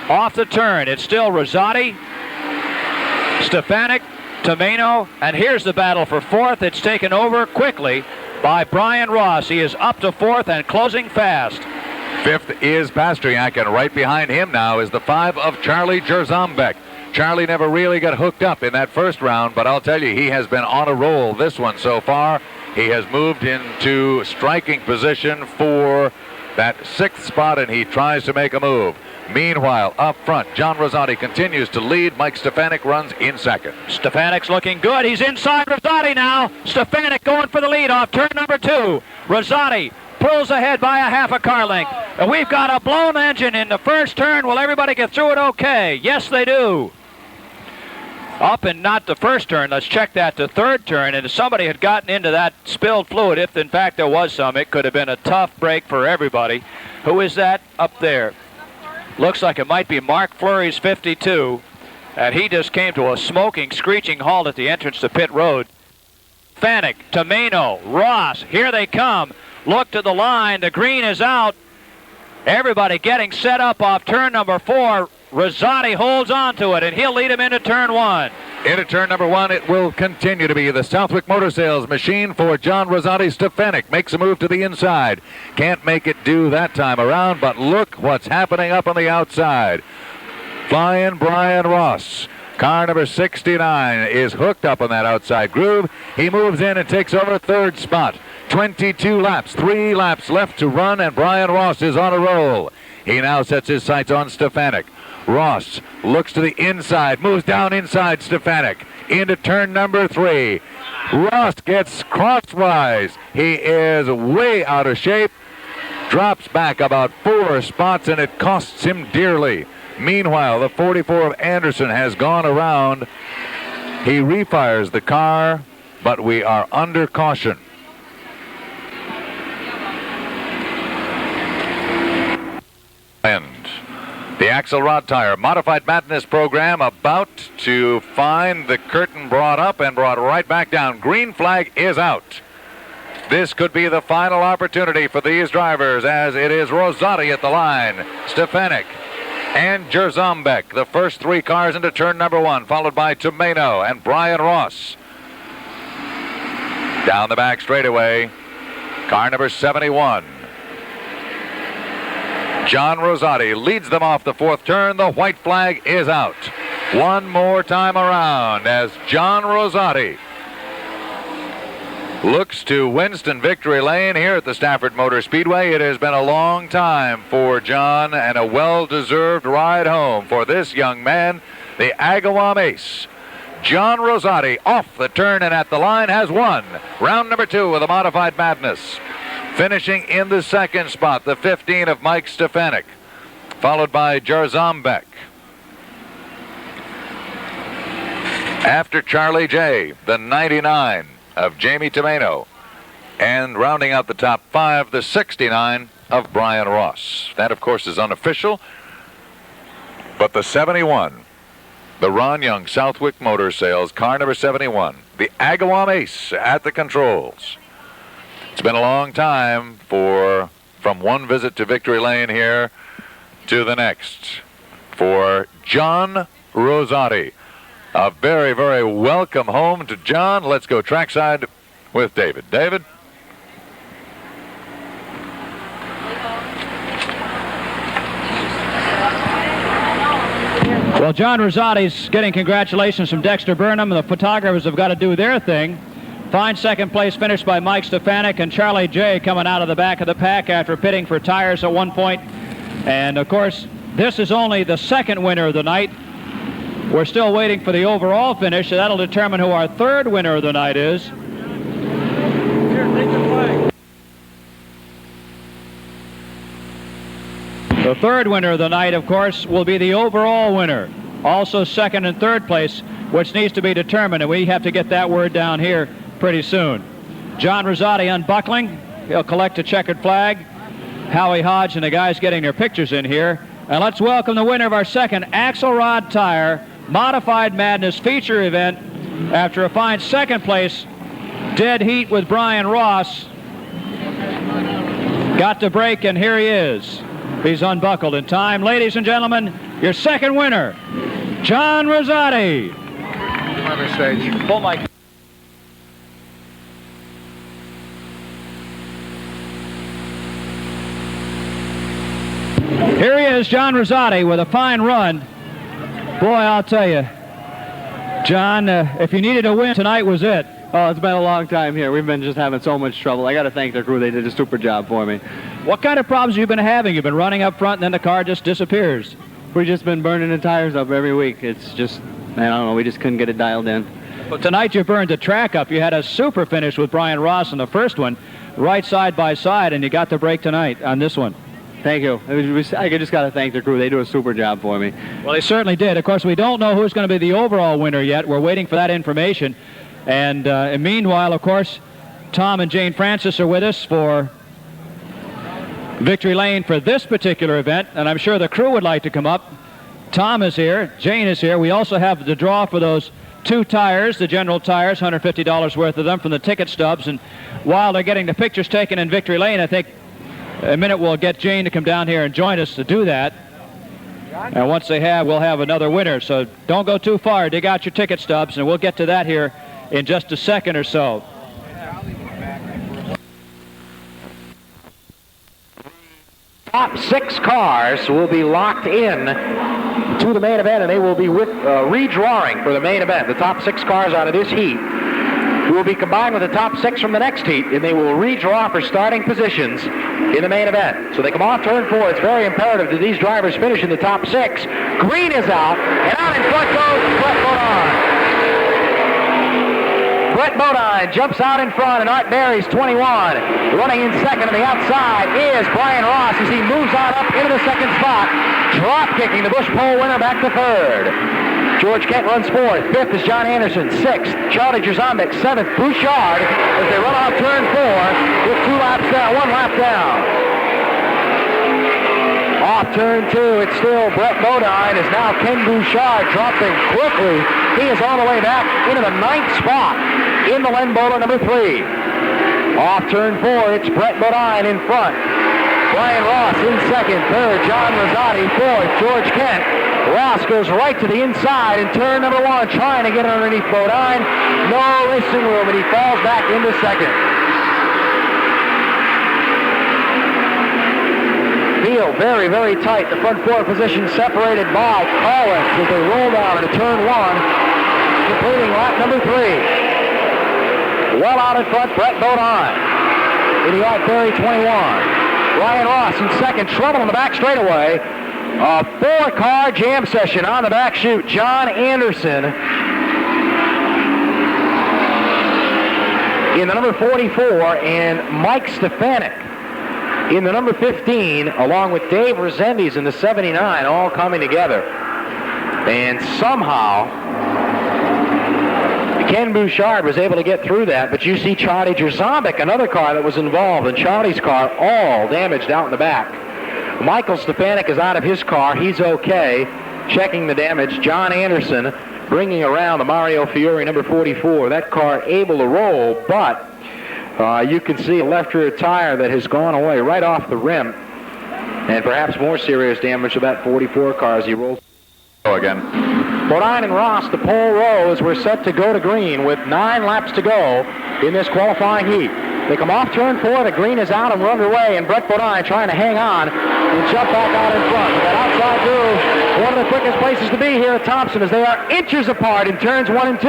Off the turn, it's still Rosati, Stefanik, Tomeno, and here's the battle for 4th. It's taken over quickly by Brian Ross. He is up to 4th and closing fast. 5th is Pastriak, and right behind him now is the 5 of Charlie Jerzambek. Charlie never really got hooked up in that first round, but I'll tell you, he has been on a roll this one so far. He has moved into striking position for that 6th spot, and he tries to make a move. Meanwhile, up front, John Rosati continues to lead. Mike Stefanik runs in 2nd. Stefanik's looking good. He's inside Rosati now. Stefanik going for the lead off turn number 2. Rosati pulls ahead by a half a car length. And we've got a blown engine in the first turn. Will everybody get through it okay? Yes, they do. Up and not the first turn. Let's check that to third turn. And if somebody had gotten into that spilled fluid, if in fact there was some, it could have been a tough break for everybody. Who is that up there? Looks like it might be Mark Fleury's 52. And he just came to a smoking, screeching halt at the entrance to pit road. Stefanik, Tomeno, Ross, here they come. Look to the line. The green is out. Everybody getting set up off turn number 4. Rosati holds on to it, and he'll lead him into turn 1. Into turn number 1, it will continue to be the Southwick Motor Sales machine for John Rosati. Stefanik makes a move to the inside. Can't make it do that time around, but look what's happening up on the outside. Flying Brian Ross. Car number 69 is hooked up on that outside groove. He moves in and takes over 3rd spot. 22 laps, 3 laps left to run, and Brian Ross is on a roll. He now sets his sights on Stefanik. Ross looks to the inside, moves down inside Stefanik into turn number 3. Ross gets crosswise. He is way out of shape, drops back about 4 spots, and it costs him dearly. Meanwhile, the 44 of Anderson has gone around. He refires the car, but we are under caution. And the Axelrod Tire Modified Madness program about to find the curtain brought up and brought right back down. Green flag is out. This could be the final opportunity for these drivers, as it is Rosati at the line, Stefanik, and Jerzambek. The first 3 cars into turn number 1, followed by Tomeno and Brian Ross. Down the back straightaway, car number 71. John Rosati leads them off the 4th turn. The white flag is out. One more time around as John Rosati looks to Winston Victory Lane here at the Stafford Motor Speedway. It has been a long time for John and a well-deserved ride home for this young man, the Agawam ace. John Rosati off the turn and at the line has won round number 2 of the Modified Madness. Finishing in the second spot, the 15 of Mike Stefanik, followed by Jarzambek. After Charlie J., the 99 of Jamie Tomeno. And rounding out the top 5, the 69 of Brian Ross. That, of course, is unofficial. But the 71, the Ron Young Southwick Motor Sales, car number 71, the Agawam ace at the controls. It's been a long time from one visit to Victory Lane here to the next for John Rosati. A very, very welcome home to John. Let's go trackside with David. David? Well, John Rosati's getting congratulations from Dexter Burnham. The photographers have got to do their thing. Fine second place finish by Mike Stefanik, and Charlie J. coming out of the back of the pack after pitting for tires at one point. And, of course, this is only the second winner of the night. We're still waiting for the overall finish, so that'll determine who our third winner of the night is. Here, take the flag. The third winner of the night, of course, will be the overall winner. Also second and third place, which needs to be determined, and we have to get that word down here pretty soon. John Rosati unbuckling. He'll collect a checkered flag. Howie Hodge and the guys getting their pictures in here. And let's welcome the winner of our second Axelrod Tire Modified Madness feature event after a fine second place dead heat with Brian Ross. Got to break, and here he is. He's unbuckled in time. Ladies and gentlemen, your second winner, John Rosati. Full mic. Here he is, John Rosati, with a fine run. Boy, I'll tell you, John, if you needed a win, tonight was it. Oh, it's been a long time here. We've been just having so much trouble. I got to thank their crew. They did a super job for me. What kind of problems have you been having? You've been running up front, and then the car just disappears. We've just been burning the tires up every week. It's just, man, I don't know. We just couldn't get it dialed in. But tonight you burned the track up. You had a super finish with Brian Ross in the first one, right side by side, and you got the break tonight on this one. Thank you. I just got to thank the crew. They do a super job for me. Well, they certainly did. Of course, we don't know who's going to be the overall winner yet. We're waiting for that information. And meanwhile, of course, Tom and Jane Francis are with us for Victory Lane for this particular event. And I'm sure the crew would like to come up. Tom is here. Jane is here. We also have the draw for those 2 tires, the General tires, $150 worth of them from the ticket stubs. And while they're getting the pictures taken in Victory Lane, I think a minute we'll get Jane to come down here and join us to do that. And once they have, we'll have another winner. So don't go too far. Dig out your ticket stubs, and we'll get to that here in just a second or so. Top 6 cars will be locked in to the main event, and they will be redrawing for the main event. The top 6 cars out of this heat will be combined with the top 6 from the next heat, and they will redraw for starting positions in the main event. So they come off turn 4. It's very imperative that these drivers finish in the top 6. Green is out, and out in front goes Brett Bodine. Brett Bodine jumps out in front, and Art Berry's 21. Running in second on the outside is Brian Ross as he moves on up into the second spot, drop kicking the Bush Pole winner back to third. George Kent runs 4th. 5th is John Anderson. 6th, Charlie Jarzambek. 7th, Bouchard as they run off turn 4 with 2 laps down, 1 lap down. Off turn 2, it's still Brett Bodine as now Ken Bouchard dropping quickly. He is all the way back into the 9th spot in the Len Bowler number 3. Off turn 4, it's Brett Bodine in front. Brian Ross in second. Third, John Rosati. 4th, George Kent. Ross goes right to the inside in turn number 1, trying to get underneath Bodine. No racing room, and he falls back into second. Field very, very tight. The front 4 position separated by Collins as they roll down into turn 1, completing lap number 3. Well out in front, Brett Bodine. In the Perry 21. Ryan Ross in second. Trouble on the back straightaway. A 4-car jam session on the back chute. John Anderson in the number 44 and Mike Stefanik in the number 15, along with Dave Resendiz in the 79, all coming together. And somehow Ken Bouchard was able to get through that, but you see Charlie Jerzombek, another car that was involved, and Charlie's car all damaged out in the back. Michael Stefanik is out of his car. He's okay. Checking the damage. John Anderson bringing around the Mario Fiore number 44. That car able to roll, but you can see a left rear tire that has gone away right off the rim, and perhaps more serious damage to that 44 car as he rolls again. Bodine and Ross, the pole rows, were set to go to green with 9 laps to go in this qualifying heat. They come off turn 4, the green is out and we're underway, and Brett Bodine trying to hang on and jump back out in front. With that outside groove, one of the quickest places to be here at Thompson, as they are inches apart in turns 1 and 2.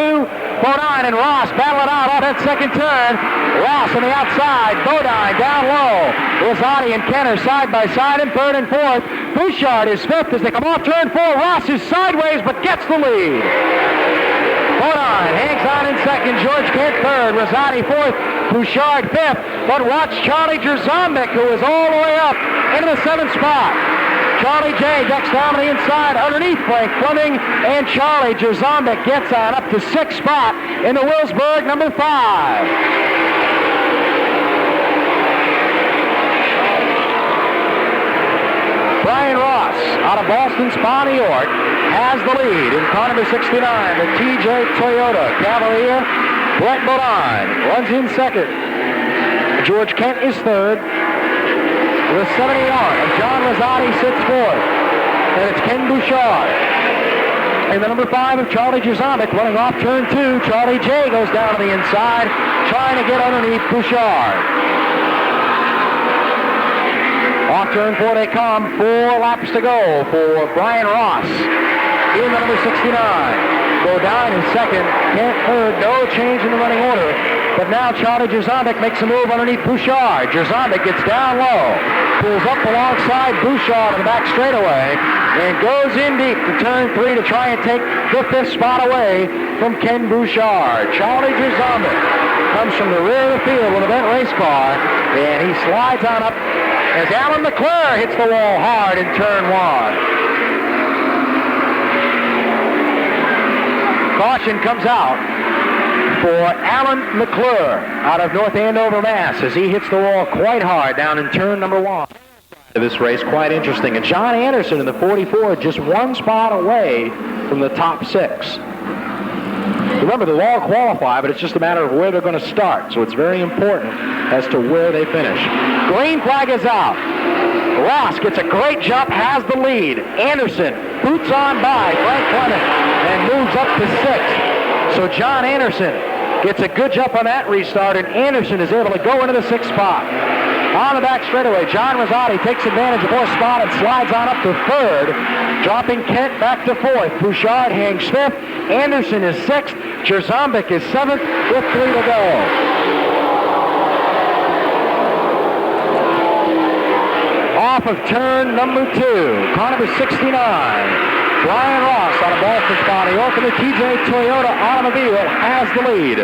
Bodine and Ross battle it out off that second turn. Ross on the outside, Bodine down low. Rosati and Kenner side by side in third and fourth. Bouchard is fifth as they come off turn 4. Ross is sideways but gets the lead. Bodine hangs on in second, George Kent third, Rosati fourth, Bouchard fifth, but watch Charlie Jerzombek, who is all the way up into the 7th spot. Charlie J ducks down to the inside underneath Frank Fleming, and Charlie Jerzombek gets on up to 6th spot in the Wilsburg number 5. Brian Ross out of Boston Spa, New York, has the lead in car number 69, the TJ Toyota Cavalier. Brett Bodine runs in second. George Kent is third. The 71 of John Rosati sits fourth. And it's Ken Bouchard. And the number 5 of Charlie Jerzombek running off turn 2. Charlie J goes down to the inside, trying to get underneath Bouchard. Off turn 4 they come. 4 laps to go for Brian Ross in the number 69. Bodine in second, Kent third, no change in the running order. But now Charlie Jerzombek makes a move underneath Bouchard. Jerzombek gets down low, pulls up alongside Bouchard on the back straightaway, and goes in deep to turn 3 to try and take the 5th spot away from Ken Bouchard. Charlie Jerzombek comes from the rear of the field with a bent race car, and he slides on up as Alan McClure hits the wall hard in turn 1. Caution comes out for Alan McClure out of North Andover, Mass, as he hits the wall quite hard down in turn number 1. This race quite interesting, and John Anderson in the 44 just 1 spot away from the top 6. Remember, they'll all qualify, but it's just a matter of where they're going to start, so it's very important as to where they finish. Green flag is out. Ross gets a great jump, has the lead. Anderson boots on by Frank Fleming and moves up to 6th. So John Anderson gets a good jump on that restart, and Anderson is able to go into the 6th spot. On the back straightaway, John Rosati takes advantage of 4th spot and slides on up to 3rd, dropping Kent back to 4th. Bouchard hangs 5th. Anderson is 6th. Jerzombek is 7th with 3 to go. Off of turn number 2, car number 69. Brian Ross out of Boston Spa, New York, and the TJ Toyota automobile has the lead.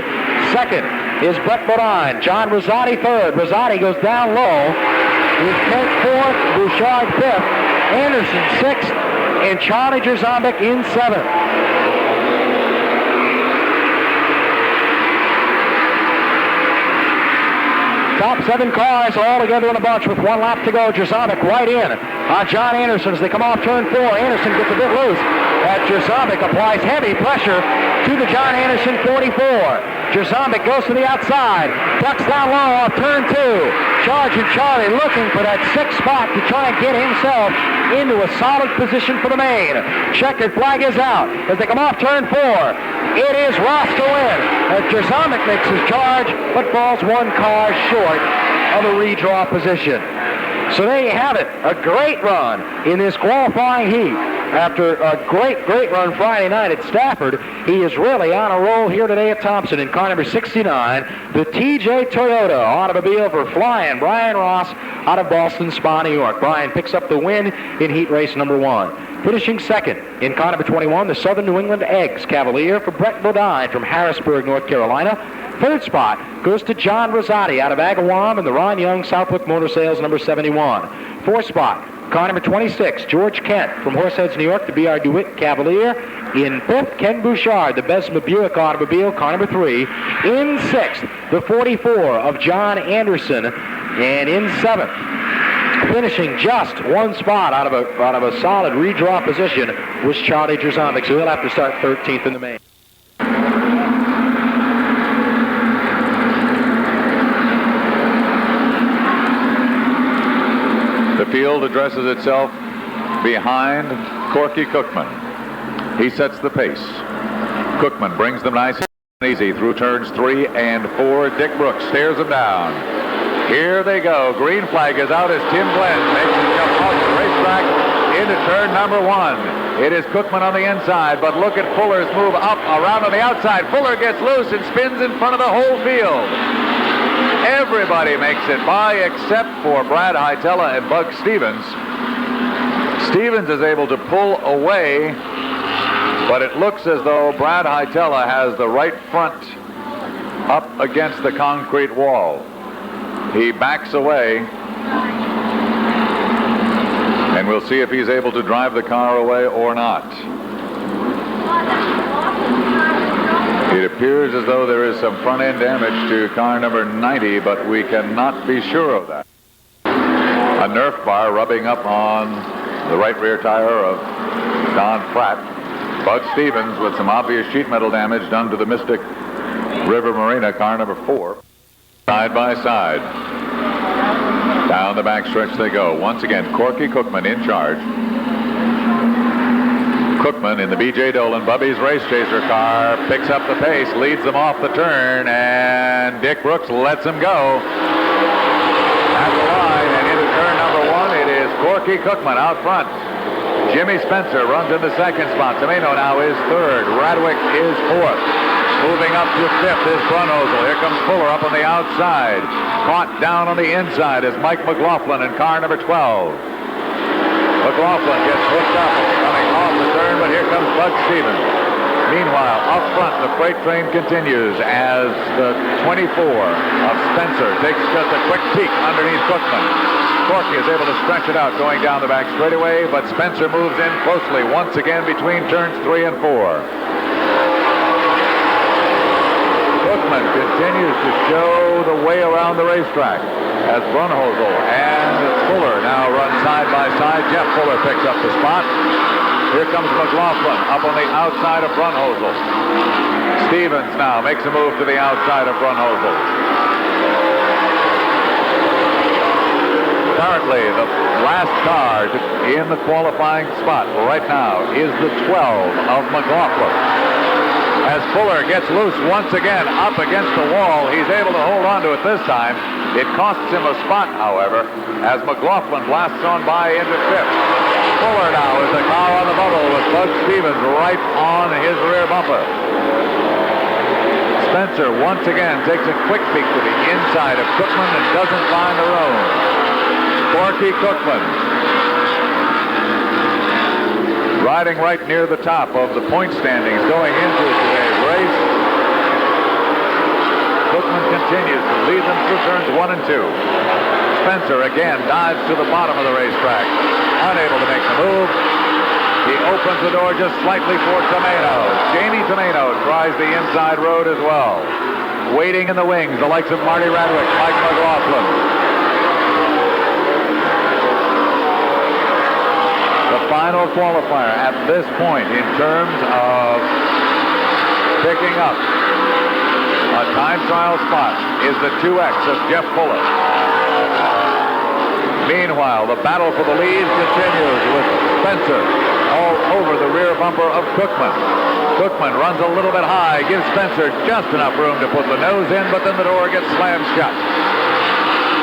Second is Brett Bodine. John Rosati third. Rosati goes down low. With Kent 4th, Bouchard 5th, Anderson 6th, and Charlie Jerzombek in 7th. Top 7 cars all together in a bunch with 1 lap to go. Jerzombek right in on John Anderson as they come off turn 4. Anderson gets a bit loose. Jerzombek applies heavy pressure to the John Anderson 44. Jerzombek goes to the outside, ducks down low off turn 2. Charging Charlie looking for that 6th spot to try and get himself into a solid position for the main. Checkered flag is out as they come off turn 4. It is Ross to win as Jerzombek makes his charge but falls 1 car short of a redraw position. So there you have it, a great run in this qualifying heat. after a great run Friday night at Stafford, he is really on a roll here today at Thompson in car number 69, the TJ Toyota automobile for flying Brian Ross out of Ballston Spa, New York. Brian picks up the win in heat race number 1. Finishing second in car number 21, the Southern New England Eggs Cavalier for Brett Bodine from Harrisburg, North Carolina. Third spot goes to John Rosati out of Agawam and the Ron Young Southwick Motor Sales number 71. Fourth spot, car number 26, George Kent from Horseheads, New York, the B.R. DeWitt Cavalier. In fifth, Ken Bouchard, the Bessemer Buick automobile, car number 3. In sixth, the 44 of John Anderson. And in seventh, finishing just one spot out of a solid redraw position, was Charlie Jerzovic, so he'll have to start 13th in the main. The field addresses itself behind Corky Cookman. He sets the pace. Cookman brings them nice and easy through turns 3 and 4. Dick Brooks stares them down. Here they go. Green flag is out as Tim Glenn makes him jump off the racetrack into turn number 1. It is Cookman on the inside, but look at Fuller's move up around on the outside. Fuller gets loose and spins in front of the whole field. Everybody makes it by except for Brad Hytella and Bug Stevens. Stevens is able to pull away, but it looks as though Brad Hytella has the right front up against the concrete wall. He backs away, and we'll see if he's able to drive the car away or not. It appears as though there is some front-end damage to car number 90, but we cannot be sure of that. A Nerf bar rubbing up on the right rear tire of Don Pratt. Bud Stevens with some obvious sheet metal damage done to the Mystic River Marina, car number 4. Side by side. Down the backstretch they go. Once again, Corky Cookman in charge. Cookman in the B.J. Dolan Bubby's Race Chaser car picks up the pace, leads them off the turn, and Dick Brooks lets him go. At the line and into turn number 1, it is Corky Cookman out front. Jimmy Spencer runs in the second spot. Tomeno now is third. Radwick is fourth. Moving up to fifth is Brunhosel. Here comes Fuller up on the outside. Caught down on the inside is Mike McLaughlin in car number 12. McLaughlin gets hooked up coming off the turn, but here comes Bud Stevens. Meanwhile, up front, the freight train continues as the 24 of Spencer takes just a quick peek underneath Cookman. Corky is able to stretch it out going down the back straightaway, but Spencer moves in closely once again between turns 3 and 4. Cookman continues to show the way around the racetrack as Brunhosel and Fuller now run side by side. Jeff Fuller picks up the spot. Here comes McLaughlin up on the outside of Brunhosel. Stevens now makes a move to the outside of Brunhosel. Currently, the last car in the qualifying spot right now is the 12 of McLaughlin. As Fuller gets loose once again up against the wall, he's able to hold on to it this time. It costs him a spot, however, as McLaughlin blasts on by into fifth. Fuller now is the car on the bubble with Bud Stevens right on his rear bumper. Spencer once again takes a quick peek to the inside of Cookman and doesn't find the road. Corky Cookman riding right near the top of the point standings going into today's race. Cookman continues to lead them through turns 1 and 2. Spencer again dives to the bottom of the racetrack, unable to make the move. He opens the door just slightly for Tomeno. Jamie Tomeno tries the inside road as well. Waiting in the wings, the likes of Marty Radwick, Mike McLaughlin. The final qualifier at this point in terms of picking up a time trial spot is the 2X of Jeff Fuller. Meanwhile, the battle for the lead continues with Spencer all over the rear bumper of Cookman. Cookman runs a little bit high, gives Spencer just enough room to put the nose in, but then the door gets slammed shut.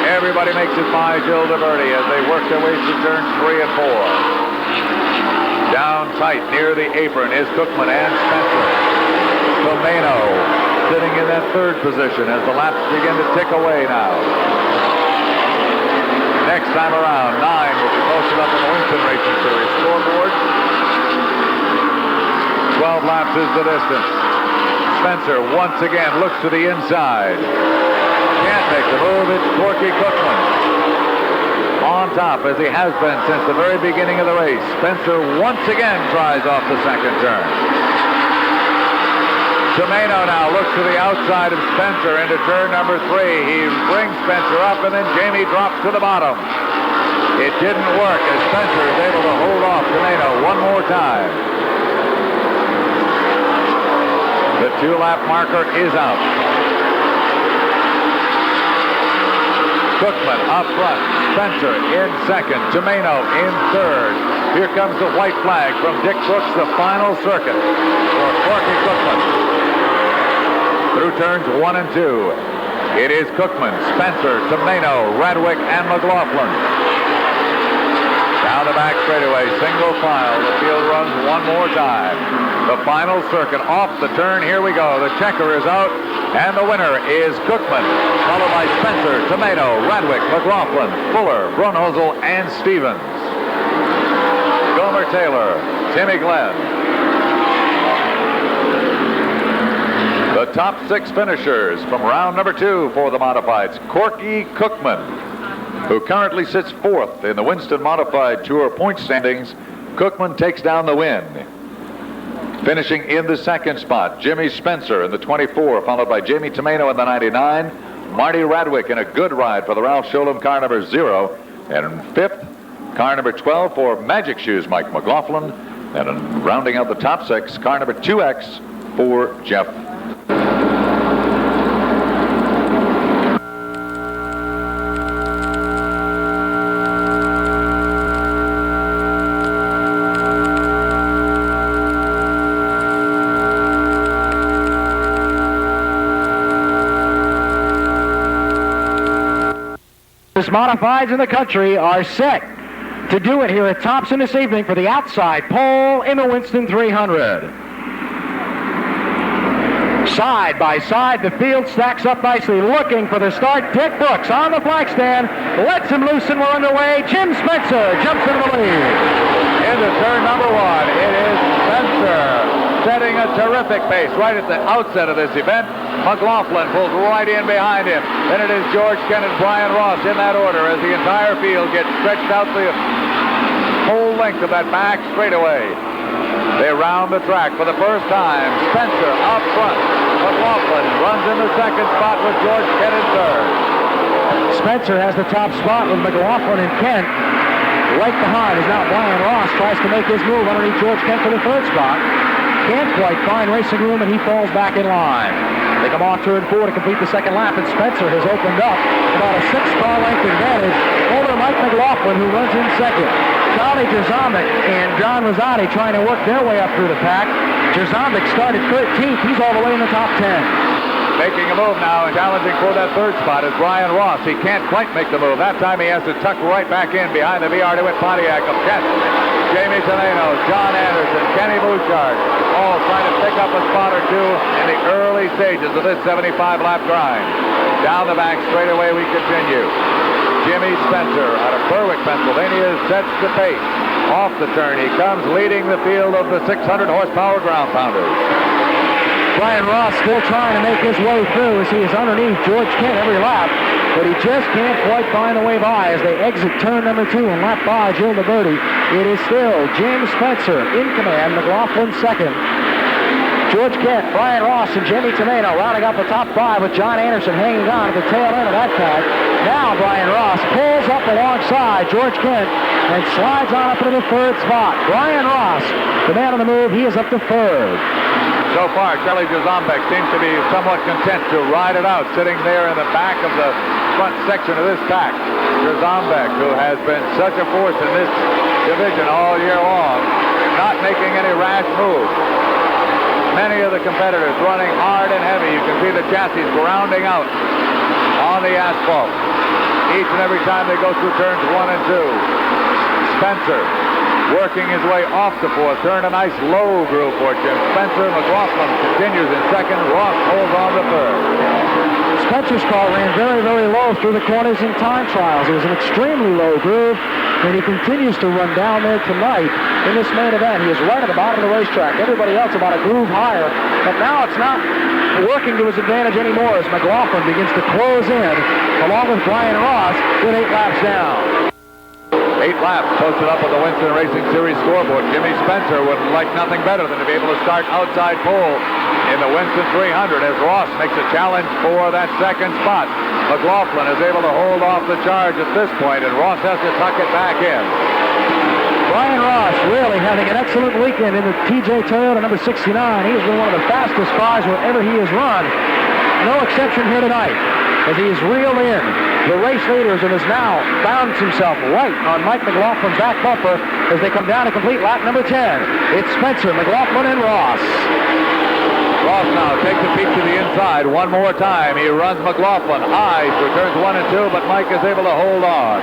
Everybody makes it by Gilda Verde as they work their way through turns 3 and 4. Down tight near the apron is Cookman and Spencer. Tomeno sitting in that third position as the laps begin to tick away now. Next time around, 9 will be posted up on the Winston Racing Series scoreboard. 12 laps is the distance. Spencer once again looks to the inside. Can't make the move. It's Corky Cookman. On top, as he has been since the very beginning of the race. Spencer once again tries off the second turn. Tomeno now looks to the outside of Spencer into turn number 3. He brings Spencer up, and then Jamie drops to the bottom. It didn't work as Spencer is able to hold off Tomeno one more time. The 2-lap marker is out. Cookman up front, Spencer in second, Tomeno in third. Here comes the white flag from Dick Brooks, the final circuit for Corky Cookman. Through turns 1 and 2, it is Cookman, Spencer, Tomeno, Radwick, and McLaughlin. Down the back straightaway, single file. The field runs one more time. The final circuit off the turn. Here we go. The checker is out, and the winner is Cookman, followed by Spencer, Tomeno, Radwick, McLaughlin, Fuller, Brunhosel, and Stevens. Gomer Taylor, Timmy Glenn. The top 6 finishers from round number 2 for the modifieds. Corky Cookman, who currently sits 4th in the Winston Modified Tour point standings. Cookman takes down the win. Finishing in the second spot, Jimmy Spencer in the 24, followed by Jamie Tomeno in the 99. Marty Radwick in a good ride for the Ralph Sholem car number 0. And 5th, car number 12 for Magic Shoes, Mike McLaughlin. And rounding out the top 6, car number 2X for Jeff. Modifieds in the country are set to do it here at Thompson this evening for the outside pole in the Winston 300. Side by side, the field stacks up nicely, looking for the start. Dick Brooks on the flag stand, lets him loose, and we're underway. Jim Spencer jumps into the lead. Into turn number 1, it is Spencer setting a terrific pace right at the outset of this event. McLaughlin pulls right in behind him. Then it is George Kent and Brian Ross in that order as the entire field gets stretched out the whole length of that back straightaway. They round the track for the first time. Spencer up front. McLaughlin runs in the second spot with George Kent in third. Spencer has the top spot with McLaughlin and Kent. Right behind is now Brian Ross, tries to make his move underneath George Kent for the third spot. Can't quite find racing room, and he falls back in line. They come off turn 4 to complete the second lap, and Spencer has opened up about a 6-car length advantage over Mike McLaughlin, who runs in second. Charlie Jerzombek and John Rosati trying to work their way up through the pack. Jerzombek started 13th. He's all the way in the top 10. Making a move now and challenging for that third spot is Brian Ross. He can't quite make the move. That time he has to tuck right back in behind the VR DeWitt Pontiac of Kent. Jamie Tomeno, John Anderson, Kenny Bouchard, all trying to pick up a spot or two in the early stages of this 75-lap grind. Down the back straightaway we continue. Jimmy Spencer out of Berwick, Pennsylvania, sets the pace. Off the turn he comes, leading the field of the 600-horsepower ground pounders. Brian Ross still trying to make his way through as he is underneath George Kent every lap, but he just can't quite find a way by as they exit turn number 2 and lap by Jill Liberty. It is still James Spencer in command, McLaughlin second. George Kent, Brian Ross, and Jimmy Tomeno rounding up the top 5 with John Anderson hanging on at the tail end of that pack. Now Brian Ross pulls up alongside George Kent and slides on up into the third spot. Brian Ross, the man on the move, he is up to third. So far, Charlie Jerzombek seems to be somewhat content to ride it out, sitting there in the back of the front section of this pack. Jerzombek, who has been such a force in this division all year long, not making any rash moves. Many of the competitors running hard and heavy. You can see the chassis grounding out on the asphalt each and every time they go through turns 1 and 2. Spencer working his way off the fourth turn. A nice low groove for Jim Spencer. McLaughlin continues in second. Ross holds on to third. Spencer's car ran very, very low through the corners in time trials. It was an extremely low groove, and he continues to run down there tonight in this main event. He is right at the bottom of the racetrack. Everybody else about a groove higher, but now it's not working to his advantage anymore as McLaughlin begins to close in, along with Brian Ross, with 8 laps down. 8 laps posted up on the Winston Racing Series scoreboard. Jimmy Spencer would like nothing better than to be able to start outside pole in the Winston 300 as Ross makes a challenge for that second spot. McLaughlin is able to hold off the charge at this point, and Ross has to tuck it back in. Brian Ross really having an excellent weekend in the TJ Toyota number 69. He has been one of the fastest cars wherever he has run. No exception here tonight as he is reeled in the race leaders and has now found himself right on Mike McLaughlin's back bumper as they come down to complete lap number 10. It's Spencer, McLaughlin, and Ross. Ross now takes a peek to the inside one more time. He runs McLaughlin high through turns 1 and 2, but Mike is able to hold on.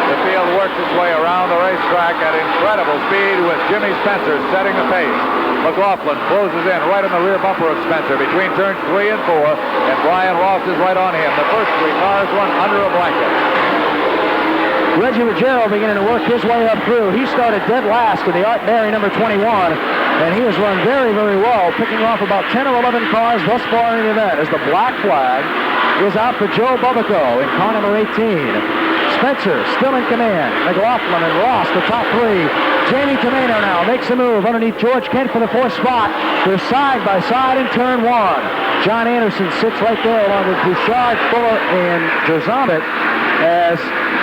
The field works its way around the racetrack at incredible speed with Jimmy Spencer setting the pace. McLaughlin closes in right on the rear bumper of Spencer between turns 3 and 4, and Brian Ross is right on him. The first 3 cars run under a blanket. Reggie Ruggiero beginning to work his way up through. He started dead last in the Art Berry number 21, and he has run very, very well, picking off about 10 or 11 cars thus far in the event as the black flag is out for Joe Bubico in car number 18. Spencer still in command. McLaughlin and Ross, the top 3. Jamie Tomeno now makes a move underneath George Kent for the 4th spot. They're side by side in turn 1. John Anderson sits right there along with Bouchard, Fuller, and Jerzambit as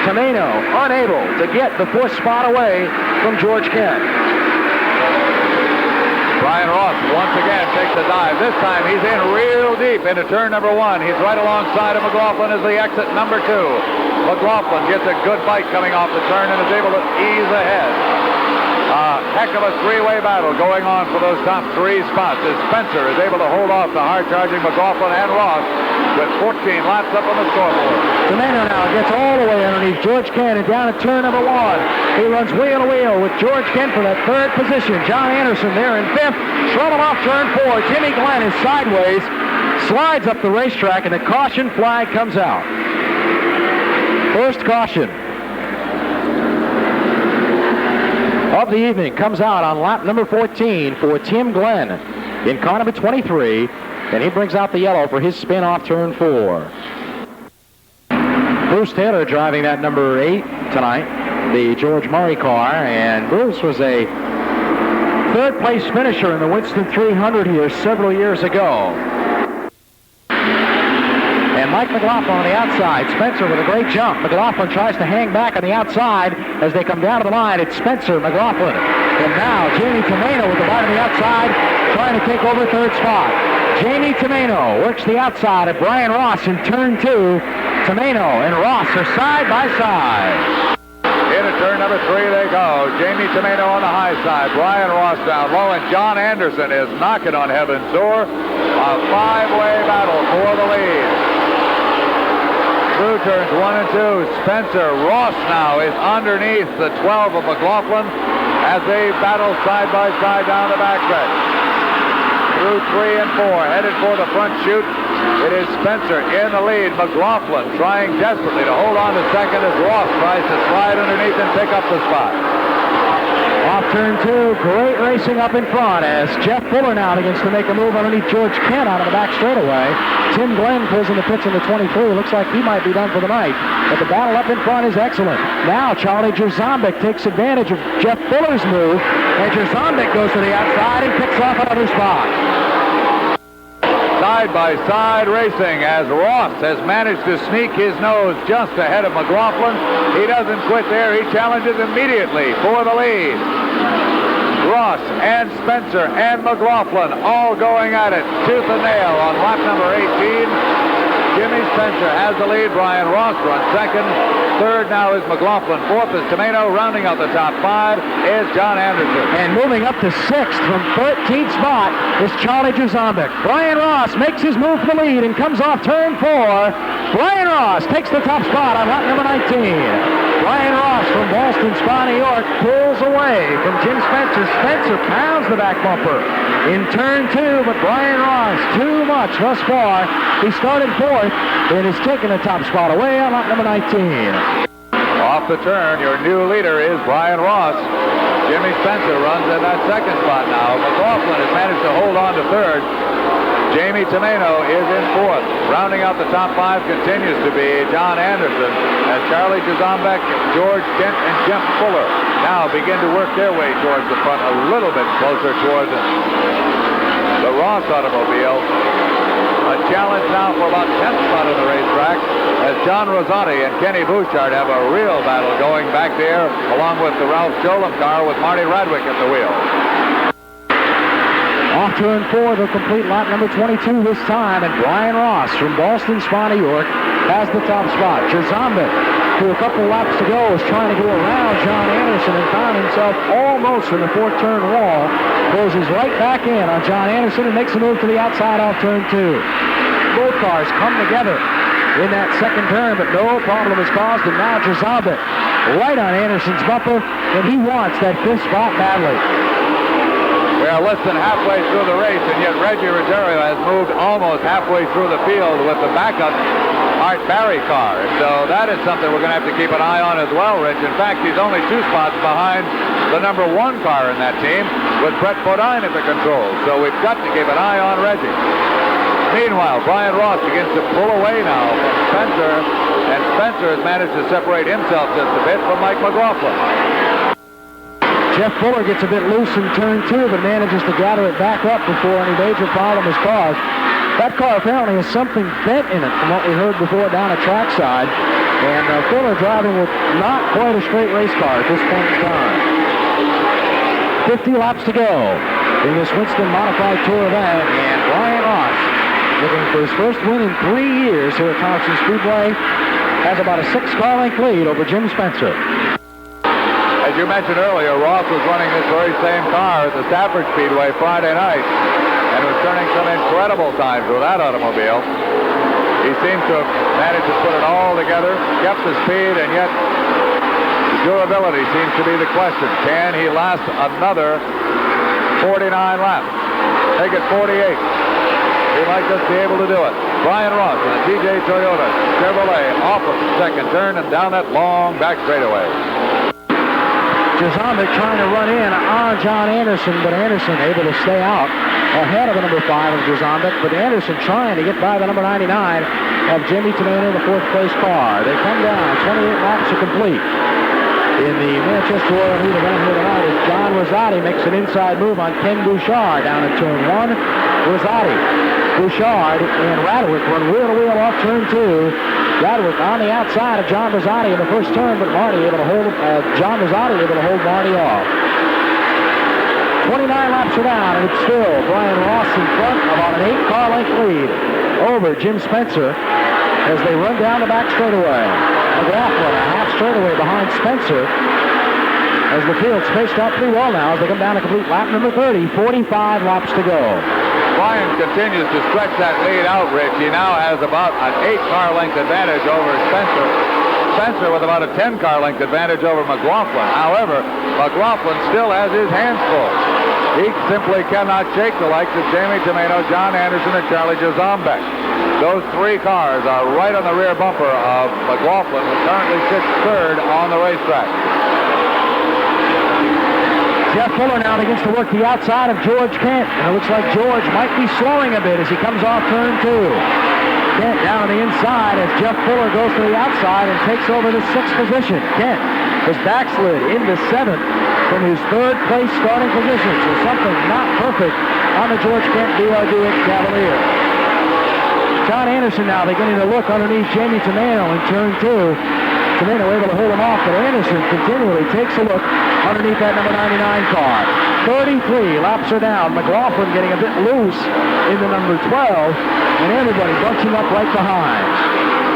Tomeno unable to get the 4th spot away from George Kent. Brian Ross once again takes a dive. This time he's in real deep into turn number 1. He's right alongside of McLaughlin as the exit number 2. McLaughlin gets a good bite coming off the turn and is able to ease ahead. A heck of a 3-way battle going on for those top 3 spots as Spencer is able to hold off the hard-charging McLaughlin and Ross with 14 laps up on the scoreboard. Tomeno now gets all the way underneath George Kent and down at turn number 1. He runs wheel to wheel with George Kent for that 3rd position. John Anderson there in 5th. Trouble off turn 4. Jimmy Glenn is sideways, slides up the racetrack, and the caution flag comes out. First caution of the evening comes out on lap number 14 for Tim Glenn in car number 23, and he brings out the yellow for his spin off turn 4. Bruce Taylor driving that number 8 tonight, the George Murray car, and Bruce was a 3rd place finisher in the Winston 300 here several years ago. And Mike McLaughlin on the outside. Spencer with a great jump. McLaughlin tries to hang back on the outside as they come down to the line. It's Spencer, McLaughlin. And now Jamie Tomeno with the bite on the outside trying to take over 3rd spot. Jamie Tomeno works the outside of Brian Ross in turn 2. Tomeno and Ross are side by side. Into turn number 3 they go. Jamie Tomeno on the high side. Brian Ross down low, and John Anderson is knocking on heaven's door. A 5-way battle for the lead. Through turns 1 and 2, Spencer. Ross now is underneath the 12 of McLaughlin as they battle side by side down the backstretch. Through 3 and 4, headed for the front chute. It is Spencer in the lead. McLaughlin trying desperately to hold on to second as Ross tries to slide underneath and pick up the spot. Off turn 2, great racing up in front as Jeff Fuller now begins to make a move underneath George Kent out of the back straightaway. Tim Glenn pulls in the pits in the 23. Looks like he might be done for the night. But the battle up in front is excellent. Now Charlie Jerzambik takes advantage of Jeff Fuller's move, and Jerzambik goes to the outside and picks off another spot. Side-by-side racing as Ross has managed to sneak his nose just ahead of McLaughlin. He doesn't quit there. He challenges immediately for the lead. Ross and Spencer and McLaughlin all going at it tooth and nail on lap number 18. Jimmy Spencer has the lead. Brian Ross runs second. Third now is McLaughlin. Fourth is Tomeno. Rounding out the top 5 is John Anderson. And moving up to 6th from 13th spot is Charlie Jerzambik. Brian Ross makes his move for the lead and comes off turn 4. Brian Ross takes the top spot on lap number 19. Brian Ross from Boston Spa, New York, pulls away from Jim Spencer. Spencer pounds the back bumper in turn 2, but Brian Ross, too much thus far. He started 4th and is taking the top spot away on lap number 19. Off the turn, your new leader is Brian Ross. Jimmy Spencer runs in that 2nd spot now. McLaughlin has managed to hold on to 3rd. Jamie Tomeno is in 4th. Rounding out the top 5 continues to be John Anderson as Charlie Jazombek, George Kent, and Jeff Fuller now begin to work their way towards the front a little bit closer toward the Ross automobile. A challenge now for about 10th spot on the racetrack as John Rosati and Kenny Bouchard have a real battle going back there along with the Ralph Sholem car with Marty Radwick at the wheel. Off turn 4, they'll complete lap number 22 this time, and Brian Ross from Boston Spa, New York, has the top spot. Jazombek, who a couple laps to go, was trying to go around John Anderson and found himself almost in the 4th turn wall. Closes right back in on John Anderson and makes a move to the outside off turn 2. Both cars come together in that 2nd turn, but no problem is caused, and now Jazombek right on Anderson's bumper, and he wants that 5th spot badly. We are less than halfway through the race, and yet Reggie Ruggiero has moved almost halfway through the field with the backup Art Barry car. So that is something we're going to have to keep an eye on as well, Rich. In fact, he's only 2 spots behind the number 1 car in that team with Brett Bodine at the controls. So we've got to keep an eye on Reggie. Meanwhile, Brian Ross begins to pull away now from Spencer, and Spencer has managed to separate himself just a bit from Mike McLaughlin. Jeff Fuller gets a bit loose in turn 2, but manages to gather it back up before any major problem is caused. That car apparently has something bent in it from what we heard before down at trackside. And Fuller driving with not quite a straight race car at this point in time. 50 laps to go in this Winston Modified Tour event, and Brian Ross, looking for his first win in 3 years here at Thompson Speedway, has about a 6-car length lead over Jim Spencer. As you mentioned earlier, Ross was running this very same car at the Stafford Speedway Friday night and was turning some incredible times with that automobile. He seems to have managed to put it all together, kept the speed, and yet the durability seems to be the question. Can he last another 49 laps? Take it 48. He might just be able to do it. Brian Ross in the TJ Toyota Chevrolet off of the 2nd turn and down that long back straightaway. Jazombek trying to run in on John Anderson, but Anderson able to stay out ahead of the number 5 of Jazombek, but Anderson trying to get by the number 99 of Jimmy Tomeno, the 4th place car. They come down, 28 laps are complete. In the Manchester Royal Heat event here tonight, as John Rosati makes an inside move on Ken Bouchard down in turn 1. Rosati, Bouchard, and Radwick run wheel-to-wheel off turn 2. Radwick on the outside of John Rosati in the 1st turn, but Marty able to hold John Rosati able to hold Marty off. 29 laps are down, and it's still Brian Ross in front about an 8-car length lead over Jim Spencer as they run down the back straightaway. McLaughlin a half straightaway behind Spencer as the field spaced out pretty well now as they come down to complete lap number 30. 45 laps to go. Brian continues to stretch that lead out, Rich. He now has about an 8-car length advantage over Spencer. Spencer with about a 10-car length advantage over McLaughlin. However, McLaughlin still has his hands full. He simply cannot shake the likes of Jamie Tomeno, John Anderson, and Charlie Jazombek. Those 3 cars are right on the rear bumper of McLaughlin, who currently sits 3rd on the racetrack. Jeff Fuller now begins to work the outside of George Kent, and it looks like George might be slowing a bit as he comes off turn 2. Kent down on the inside as Jeff Fuller goes to the outside and takes over the 6th position. Kent was backslid into 7th from his 3rd place starting position, so something not perfect on the George Kent BRD8 Cavalier. John Anderson now beginning to look underneath Jamie Tomeno in turn 2. Tomeno able to hold him off, but Anderson continually takes a look underneath that number 99 car. 33 laps are down. McLaughlin getting a bit loose in the number 12, and everybody bunching up right behind.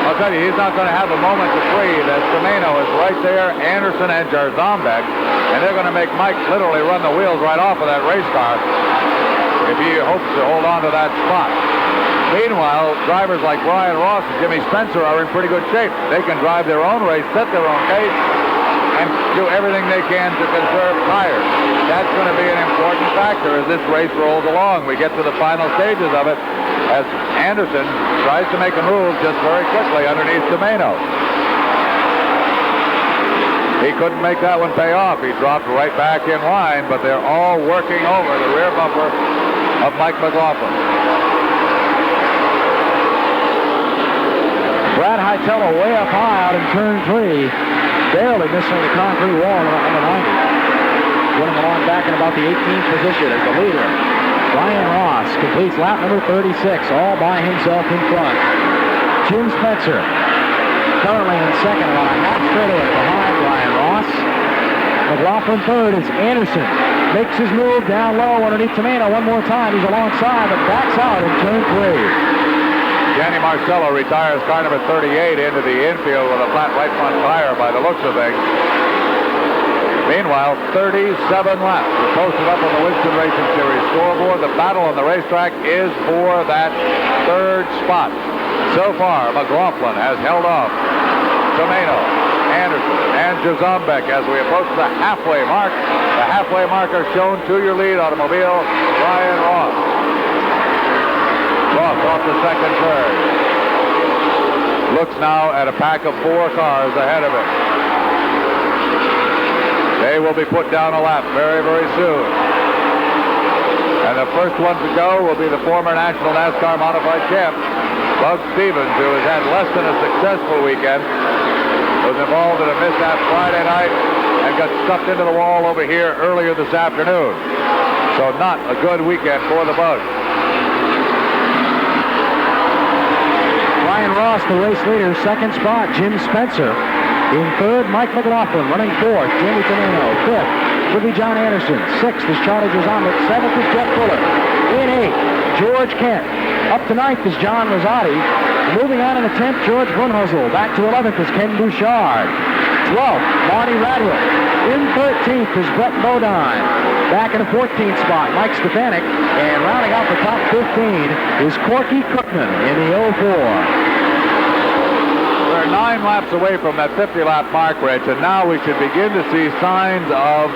I'll tell you, he's not going to have a moment to breathe as Tomeno is right there, Anderson and Jazombek, and they're going to make Mike literally run the wheels right off of that race car if he hopes to hold on to that spot. Meanwhile, drivers like Brian Ross and Jimmy Spencer are in pretty good shape. They can drive their own race, set their own pace, and do everything they can to conserve tires. That's going to be an important factor as this race rolls along. We get to the final stages of it as Anderson tries to make a move just very quickly underneath Tomeno. He couldn't make that one pay off. He dropped right back in line, but they're all working over the rear bumper of Mike McLaughlin. Brad Hightower way up high out in turn 3, barely missing the concrete wall on the 90. Running along back in about the 18th position as the leader. Brian Ross completes lap number 36, all by himself in front. Jim Spencer currently in second, about a half straightaway behind Brian Ross. McLaughlin third is Anderson. Makes his move down low underneath Tomeno one more time. He's alongside, but backs out in turn 3. Danny Marcello retires car number 38 into the infield with a flat right front tire by the looks of things. Meanwhile, 37 laps are posted up on the Winston Racing Series scoreboard. The battle on the racetrack is for that third spot. So far, McLaughlin has held off Tomeno, Anderson, and Jazambek as we approach the halfway mark. The halfway marker shown to your lead automobile, Brian Ross. Ross off the second turn. Looks now at a pack of 4 cars ahead of him. They will be put down a lap very, very soon. And the first one to go will be the former National NASCAR Modified champ, Bug Stevens, who has had less than a successful weekend. Was involved in a mishap Friday night and got stuffed into the wall over here earlier this afternoon. So not a good weekend for the Bug. Brian Ross, the race leader, second spot. Jim Spencer in third. Mike McLaughlin running fourth. Jamie Tomeno. Fifth would be John Anderson. Sixth is Charlie Jazambek. Seventh is Jeff Fuller. In eighth, George Kent. Up to ninth is John Rosati. Moving on in the 10th, George Brunhusel. Back to 11th is Ken Bouchard. 12th, Marty Radwick. In 13th is Brett Bodine. Back in the 14th spot, Mike Stefanik. And rounding out the top 15 is Corky Cookman in the 04. We're 9 laps away from that 50-lap mark, Rich, and now we should begin to see signs of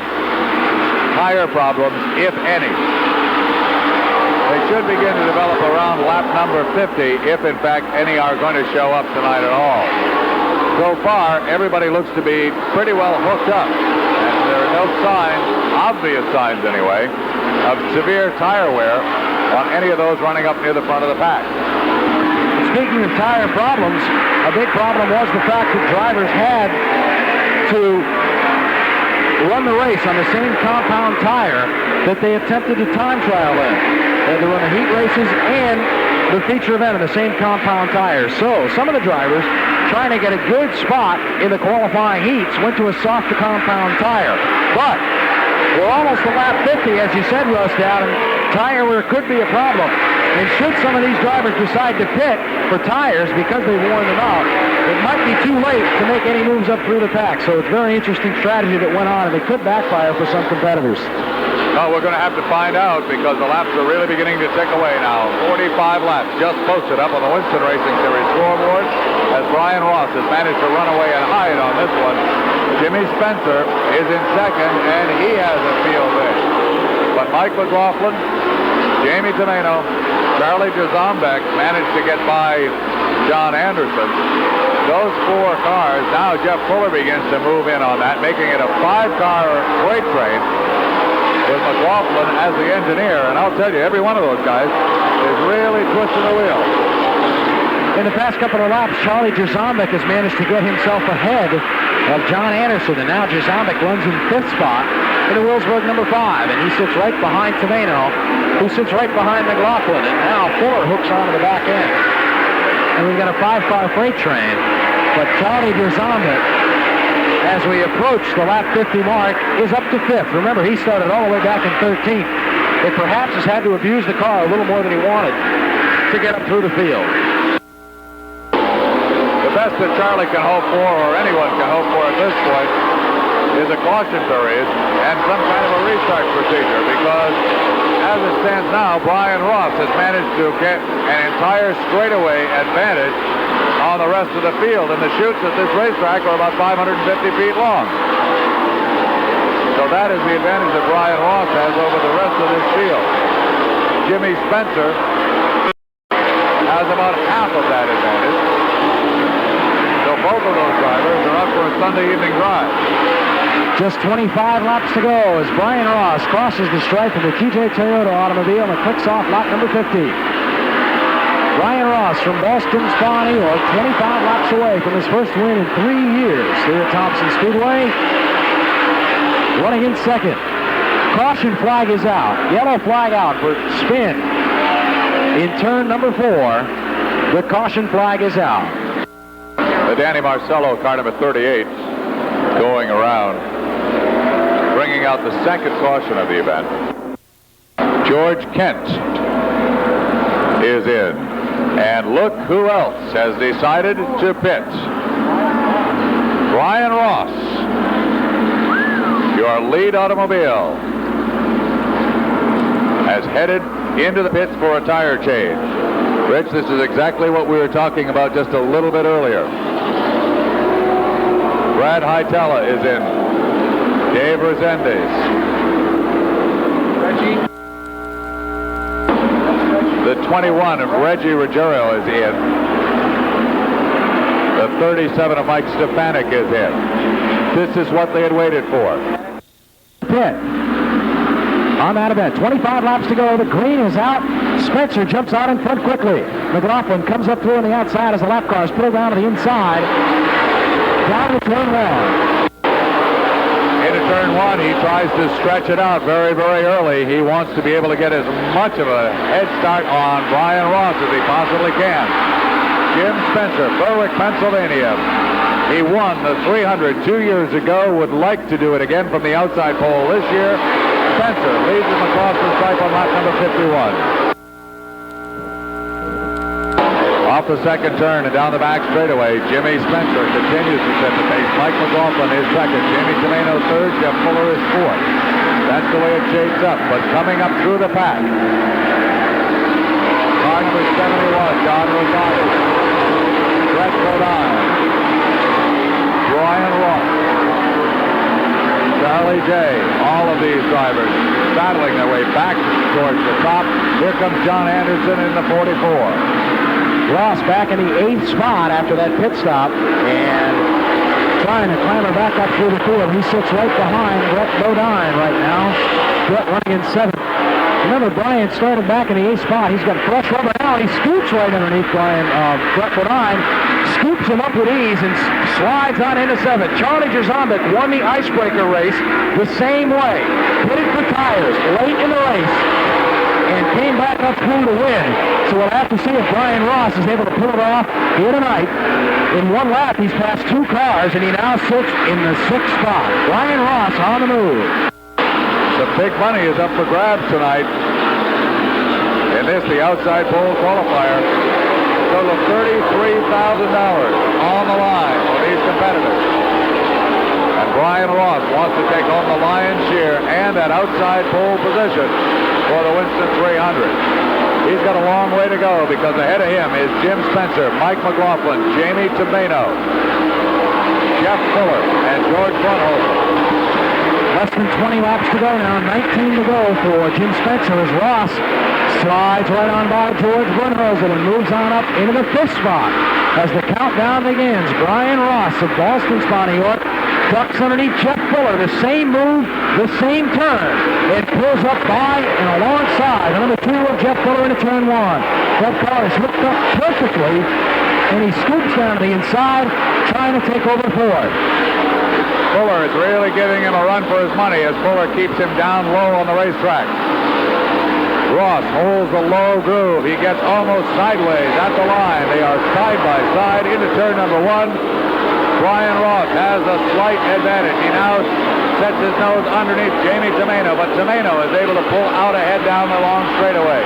tire problems, if any. They should begin to develop around lap number 50, if in fact any are going to show up tonight at all. So far, everybody looks to be pretty well hooked up, and there are no signs, obvious signs anyway, of severe tire wear on any of those running up near the front of the pack. Speaking of tire problems, a big problem was the fact that drivers had to run the race on the same compound tire that they attempted to time trial in. They had to run the heat races and the feature event on the same compound tires. So some of the drivers, trying to get a good spot in the qualifying heats, went to a softer compound tire. But we're almost to lap 50, as you said, Russ, down, and tire wear could be a problem. And should some of these drivers decide to pit for tires because they've worn them out, it might be too late to make any moves up through the pack. So it's a very interesting strategy that went on, and it could backfire for some competitors. Well, we're going to have to find out because the laps are really beginning to tick away now. 45 laps just posted up on the Winston Racing Series scoreboard as Brian Ross has managed to run away and hide on this one. Jimmy Spencer is in second, and he has a field day. But Mike McLaughlin, Jamie Tomeno, Charlie Jazambek managed to get by John Anderson. Those 4 cars, now Jeff Fuller begins to move in on that, making it a 5-car freight train with McLaughlin as the engineer. And I'll tell you, every one of those guys is really twisting the wheel. In the past couple of laps, Charlie Jazambek has managed to get himself ahead of John Anderson, and now Jazambek runs in 5th spot in the Wilsburg number 5, and he sits right behind Tomeno, who sits right behind McLaughlin, and now Fuller hooks onto the back end. And we've got a 5-car freight train, but Charlie Jazambek, as we approach the lap 50 mark, is up to 5th. Remember, he started all the way back in 13th. It perhaps has had to abuse the car a little more than he wanted to get up through the field. The best that Charlie can hope for, or anyone can hope for at this point, is a caution period and some kind of a restart procedure, because as it stands now, Brian Ross has managed to get an entire straightaway advantage on the rest of the field, and the chutes at this racetrack are about 550 feet long. So that is the advantage that Brian Ross has over the rest of this field. Jimmy Spencer has about half of that advantage. So both of those drivers are up for a Sunday evening drive. Just 25 laps to go as Brian Ross crosses the stripe of the TJ Toyota automobile and clicks off lap number 50. Brian Ross from Boston Spa, New York, 25 laps away from his first win in 3 years here at Thompson Speedway. Running in second. Caution flag is out. Yellow flag out for spin in turn number 4. The caution flag is out. The Danny Marcello, car number 38, going around, bringing out the second caution of the event. George Kent is in. And look who else has decided to pit. Brian Ross, your lead automobile, has headed into the pits for a tire change. Rich, this is exactly what we were talking about just a little bit earlier. Brad Hietala is in. Dave Resendez. The 21 of Reggie Ruggiero is in. The 37 of Mike Stefanik is in. This is what they had waited for. Pit. On that event, 25 laps to go. The green is out. Spencer jumps out in front quickly. McLaughlin comes up through on the outside as the lap cars pull down to the inside. Down to turn 1. Into turn 1, he tries to stretch it out very, very early. He wants to be able to get as much of a head start on Brian Ross as he possibly can. Jim Spencer, Berwick, Pennsylvania. He won the 300 2 years ago, would like to do it again from the outside pole this year. Spencer leads him across the stripe on lap number 51. Off the second turn and down the back straightaway, Jimmy Spencer continues to set the pace. Mike McLaughlin is second. Jamie Tomeno third. Jeff Fuller is fourth. That's the way it shapes up. But coming up through the pack, car number 71, Don Rosati, Brett Bodine, Brian Ross, Charlie J. All of these drivers battling their way back towards the top. Here comes John Anderson in the 44. Ross back in the 8th spot after that pit stop and trying to clamber back up through the field. He sits right behind Brett Bodine right now. Brett running in 7th. Remember, Brian started back in the 8th spot. He's got fresh rubber now. He scoots right underneath Brett Bodine, scoops him up with ease and slides on into 7th. Charlie Jazombek won the icebreaker race the same way. Pitted for tires late in the race and came back up through to win. So we'll have to see if Brian Ross is able to pull it off here tonight. In one lap, he's passed 2 cars, and he now sits in the 6th spot. Brian Ross on the move. The big money is up for grabs tonight. In this, the outside pole qualifier. Total of $33,000 on the line for these competitors. And Brian Ross wants to take home the lion's share and that outside pole position for the Winston 300. He's got a long way to go because ahead of him is Jim Spencer, Mike McLaughlin, Jamie Tomeno, Jeff Fuller, and George Brunholzer. Less than 20 laps to go now, 19 to go for Jim Spencer as Ross slides right on by George Brunholzer and moves on up into the 5th spot. As the countdown begins, Brian Ross of Boston Spa, New York, ducks underneath Jeff Fuller, the same move, the same turn. It pulls up by and alongside number 2 of Jeff Fuller into turn 1. That car is hooked up perfectly, and he scoops down to the inside, trying to take over 4th. Fuller is really giving him a run for his money as Fuller keeps him down low on the racetrack. Ross holds the low groove. He gets almost sideways at the line. They are side by side into turn number 1. Brian Ross has a slight advantage. He now sets his nose underneath Jamie Tomeno, but Tomeno is able to pull out ahead down the long straightaway.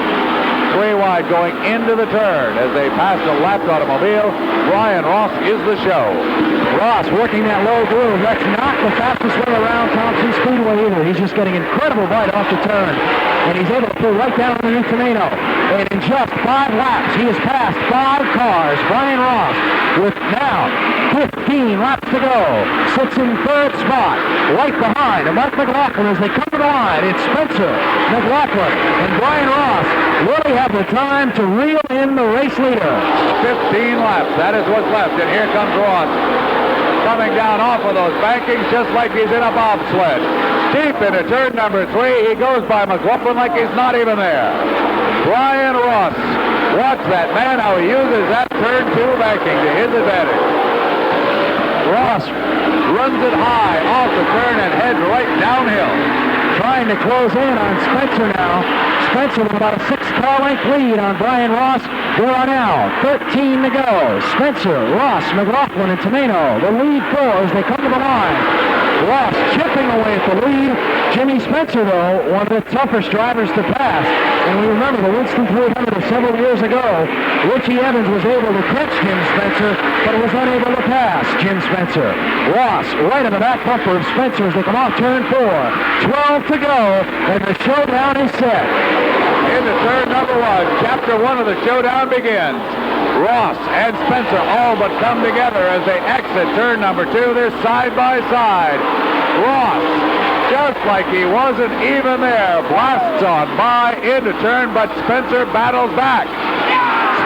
3 wide going into the turn as they pass the lapped automobile. Brian Ross is the show. Ross working that low groove. That's not the fastest way around Thompson Speedway either. He's just getting incredible bite off the turn. And he's able drove through right down underneath Tomeno. And in just 5 laps, he has passed 5 cars. Brian Ross, with now 15 laps to go, sits in 3rd spot, right behind Mark McLaughlin as they come to the line. It's Spencer, McLaughlin, and Brian Ross really have the time to reel in the race leader. 15 laps, that is what's left, and here comes Ross. Coming down off of those bankings just like he's in a bobsled. Deep into turn number 3, he goes by McLaughlin like he's not even there. Brian Ross, watch that man, how he uses that turn 2 banking to his advantage. Ross runs it high off the turn and heads right downhill. Trying to close in on Spencer now. Spencer with about a 6-car length lead on Brian Ross. There are now 13 to go. Spencer, Ross, McLaughlin, and Tomeno, the lead 4 as they come to the line. Ross chipping away at the lead. Jimmy Spencer, though, one of the toughest drivers to pass. And we remember the Winston 300 of several years ago. Richie Evans was able to catch Jim Spencer, but was unable to pass Jim Spencer. Ross right on the back bumper of Spencer as they come off turn 4. 12 to go, and the showdown is set. Into turn number 1, chapter 1 of the showdown begins. Ross and Spencer all but come together as they exit turn number 2. They're side by side. Ross, just like he wasn't even there, blasts on by into turn, but Spencer battles back.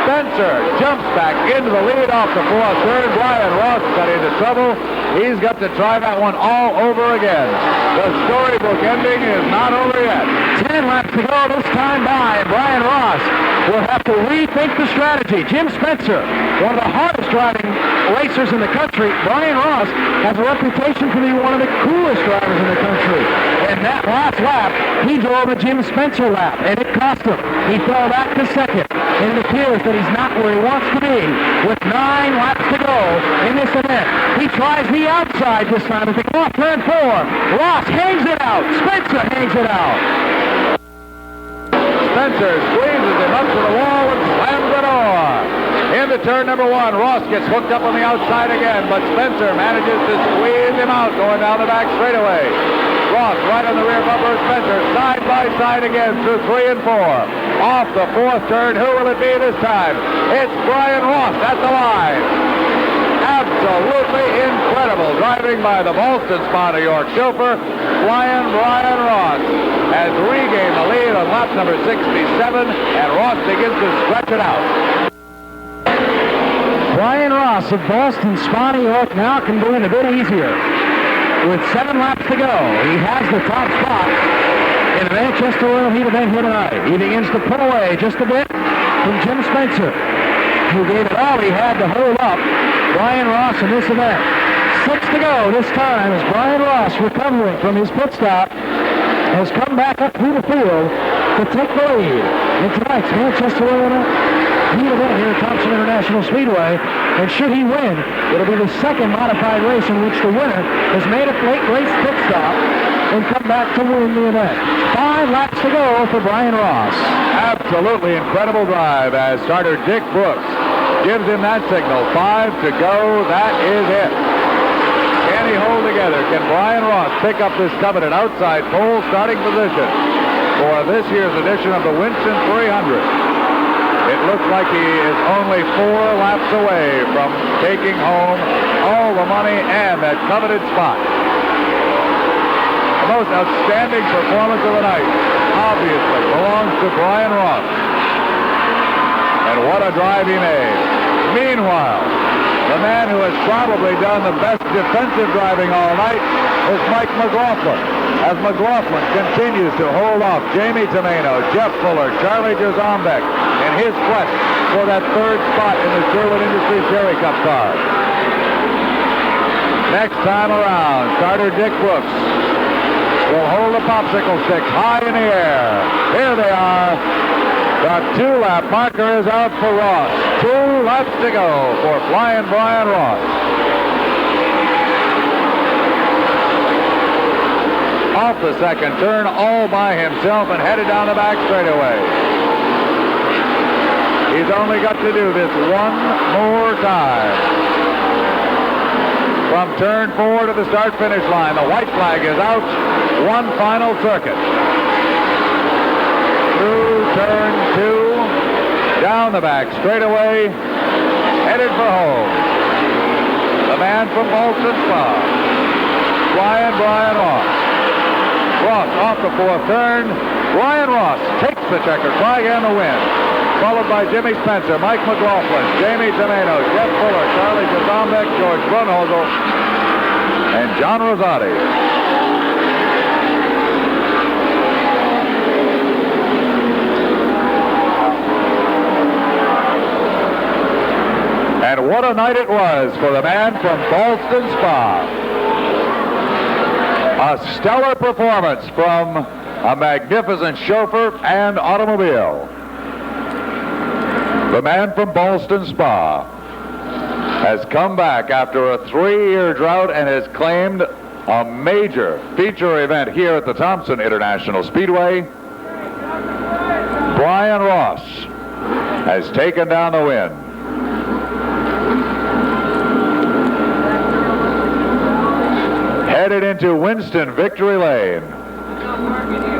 Spencer jumps back into the lead off the 4th turn. Brian Ross got into trouble. He's got to try that one all over again. The storybook ending is not over yet. 10 laps to go this time by, and Brian Ross will have to rethink the strategy. Jim Spencer, one of the hardest driving racers in the country. Brian Ross has a reputation for being one of the coolest drivers in the country. And that last lap, he drove a Jim Spencer lap, and it cost him. He fell back to 2nd, and it appears that he's not where he wants to be. With 9 laps to go in this event, he tries the outside this time as they come off turn 4. Ross hangs it out. Spencer hangs it out. Spencer squeezes him up to the wall and slams the door. Into turn number 1, Ross gets hooked up on the outside again, but Spencer manages to squeeze him out going down the back straightaway. Ross right on the rear bumper of Spencer, side by side again through 3 and 4. Off the 4th turn, who will it be this time? It's Brian Ross at the line. Absolutely incredible driving by the Boston Spa New York chauffeur. Flying Brian Ross has regained the lead on lap number 67, and Ross begins to stretch it out. Brian Ross of Boston Spa New York now can do it a bit easier. With 7 laps to go, he has the top spot in the Manchester Royal Heat event here tonight. He begins to pull away just a bit from Jim Spencer, who gave it all he had to hold up Brian Ross in this event. 6 to go this time as Brian Ross, recovering from his pit stop, has come back up through the field to take the lead in tonight's Manchester Royal Heat event here at Thompson International Speedway. And should he win, it'll be the 2nd modified race in which the winner has made a late race pit stop and come back to win the event. 5 laps to go for Brian Ross. Absolutely incredible drive as starter Dick Brooks gives him that signal. 5 to go, that is it. Can he hold together? Can Brian Ross pick up this coveted outside pole starting position for this year's edition of the Winston 300? It looks like he is only 4 laps away from taking home all the money and that coveted spot. The most outstanding performance of the night obviously belongs to Brian Ross. And what a drive he made. Meanwhile, the man who has probably done the best defensive driving all night is Mike McLaughlin, as McLaughlin continues to hold off Jamie Tomeno, Jeff Fuller, Charlie Jazombek in his quest for that 3rd spot in the Sherwood Industries Cherry Cup car. Next time around, starter Dick Brooks will hold the popsicle sticks high in the air. Here they are. The 2-lap marker is out for Ross. 2 laps to go for Flying Brian Ross. Off the 2nd turn all by himself and headed down the back straightaway. He's only got to do this one more time. From turn 4 to the start-finish line, the white flag is out. One final circuit. through turn 2, down the back straightaway, headed for home. The man from Boston Spa, Brian Ross. Ross off the 4th turn. Brian Ross takes the checkered flag and the win. Followed by Jimmy Spencer, Mike McLaughlin, Jamie Tomeno, Jeff Fuller, Charlie Kazombek, George Brunhosel, and John Rosati. And what a night it was for the man from Boston Spa. A stellar performance from a magnificent chauffeur and automobile. The man from Boston Spa has come back after a 3-year drought and has claimed a major feature event here at the Thompson International Speedway. Brian Ross has taken down the win. Headed into Winston Victory Lane.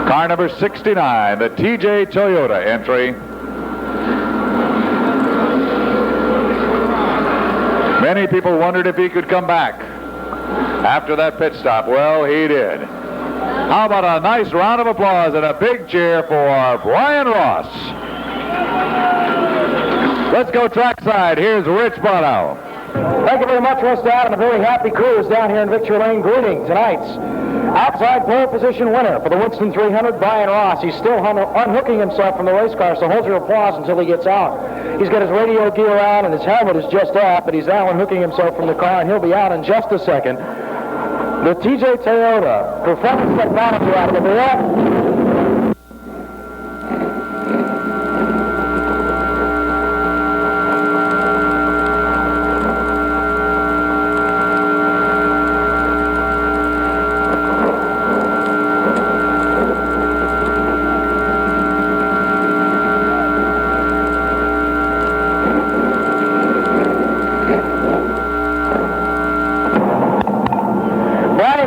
Car number 69, the TJ Toyota entry. Many people wondered if he could come back after that pit stop. Well, he did. How about a nice round of applause and a big cheer for Brian Ross. Let's go trackside. Here's Rich Bono. Thank you very much, Mr. Adam. A very happy crew is down here in Victory Lane greeting tonight's outside pole position winner for the Winston 300, Brian Ross. He's still unhooking himself from the race car, so hold your applause until he gets out. He's got his radio gear on and his helmet is just off, but he's now unhooking himself from the car, and he'll be out in just a second. The TJ Toyota Performance Technology automobile.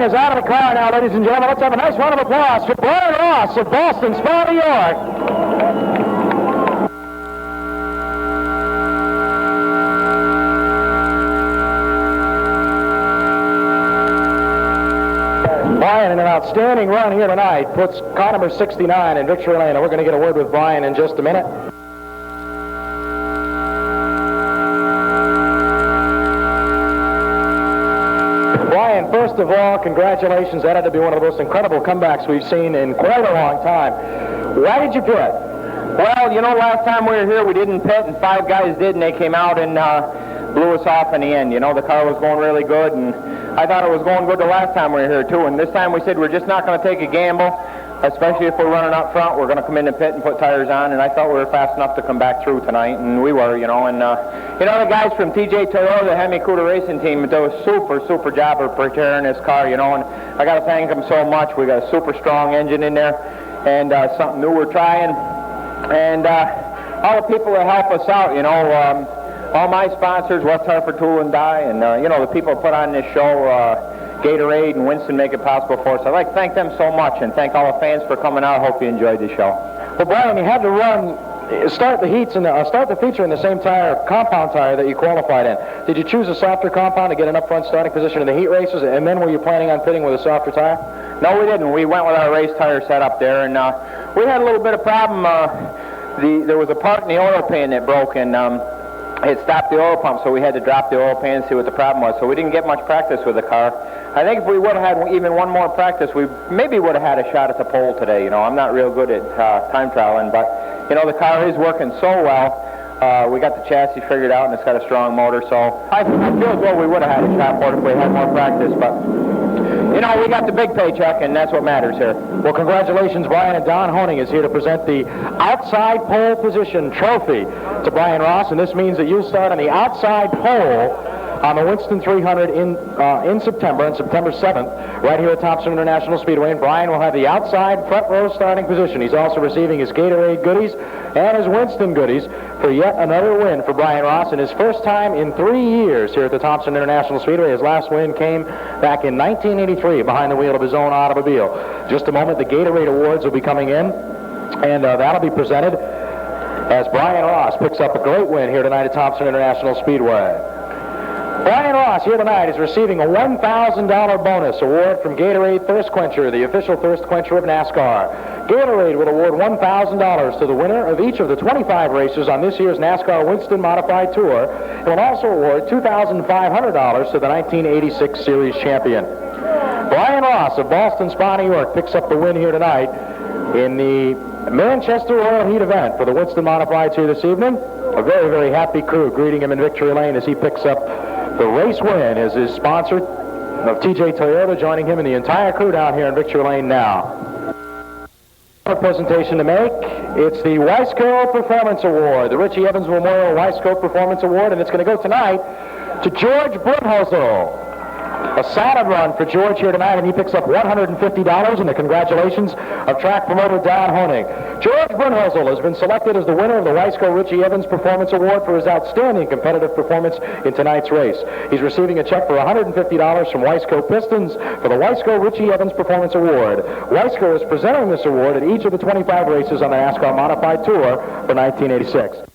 Is out of the car now, ladies and gentlemen. Let's have a nice round of applause for Brian Ross of Boston Spa, New York. Brian, in an outstanding run here tonight, puts car number 69 in Victory Lane, and we're going to get a word with Brian in just a minute. First of all, congratulations. That had to be one of the most incredible comebacks we've seen in quite a long time. Why did you pit? Well, you know, last time we were here, we didn't pit, and 5 guys did, and they came out and blew us off in the end. You know, the car was going really good, and I thought it was going good the last time we were here, too. And this time we said we're just not going to take a gamble, especially if we're running up front. We're going to come in the pit and put tires on, and I thought we were fast enough to come back through tonight, and we were, you know. And, you know, the guys from TJ Toyota, the Hemi Cuda Racing team, did a super job of preparing this car, you know, and I got to thank them so much. We got a super strong engine in there, and something new we're trying, and all the people that help us out, you know, all my sponsors, West Hartford Tool and Die, and, you know, the people that put on this show, Gatorade and Winston make it possible for us. I'd like to thank them so much and thank all the fans for coming out. Hope you enjoyed the show. Well, Brian, you had to start the heats and start the feature in the same compound tire that you qualified in. Did you choose a softer compound to get an up-front starting position in the heat races, and then were you planning on pitting with a softer tire? No, we didn't. We went with our race tire set up there, and we had a little bit of problem. There was a part in the oil pan that broke, and it stopped the oil pump, so we had to drop the oil pan and see what the problem was. So we didn't get much practice with the car. I think if we would have had even one more practice, we maybe would have had a shot at the pole today. You know, I'm not real good at time trialing, but, you know, the car is working so well. We got the chassis figured out, and it's got a strong motor, so I feel as though we would have had a shot for it if we had more practice, but, you know, we got the big paycheck, and that's what matters here. Well, congratulations. Brian, and Don Honing is here to present the outside pole position trophy to Brian Ross, and this means that you'll start on the outside pole on the Winston 300 in September, on September 7th, right here at Thompson International Speedway. And Brian will have the outside front row starting position. He's also receiving his Gatorade goodies and his Winston goodies for yet another win for Brian Ross, and his first time in 3 years here at the Thompson International Speedway. His last win came back in 1983 behind the wheel of his own automobile. Just a moment, the Gatorade Awards will be coming in. And that'll be presented as Brian Ross picks up a great win here tonight at Thompson International Speedway. Brian Ross here tonight is receiving a $1,000 bonus award from Gatorade Thirst Quencher, the official thirst quencher of NASCAR. Gatorade will award $1,000 to the winner of each of the 25 races on this year's NASCAR Winston Modified Tour. It will also award $2,500 to the 1986 Series champion. Brian Ross of Ballston Spa, New York, picks up the win here tonight in the Manchester Royal Heat event for the Winston Modified Tour this evening. A very, very happy crew greeting him in victory lane as he picks up the race win, as his sponsor of TJ Toyota joining him and the entire crew down here in victory lane now. Presentation to make. It's the Weisco Performance Award, the Richie Evans Memorial Weisco Performance Award, and it's going to go tonight to George Brunhosel. A solid run for George here tonight, and he picks up $150, and the congratulations of track promoter Don Honig. George Brunhosel has been selected as the winner of the Weisco Richie Evans Performance Award for his outstanding competitive performance in tonight's race. He's receiving a check for $150 from Weisco Pistons for the Weisco Richie Evans Performance Award. Weisco is presenting this award at each of the 25 races on the NASCAR Modified Tour for 1986.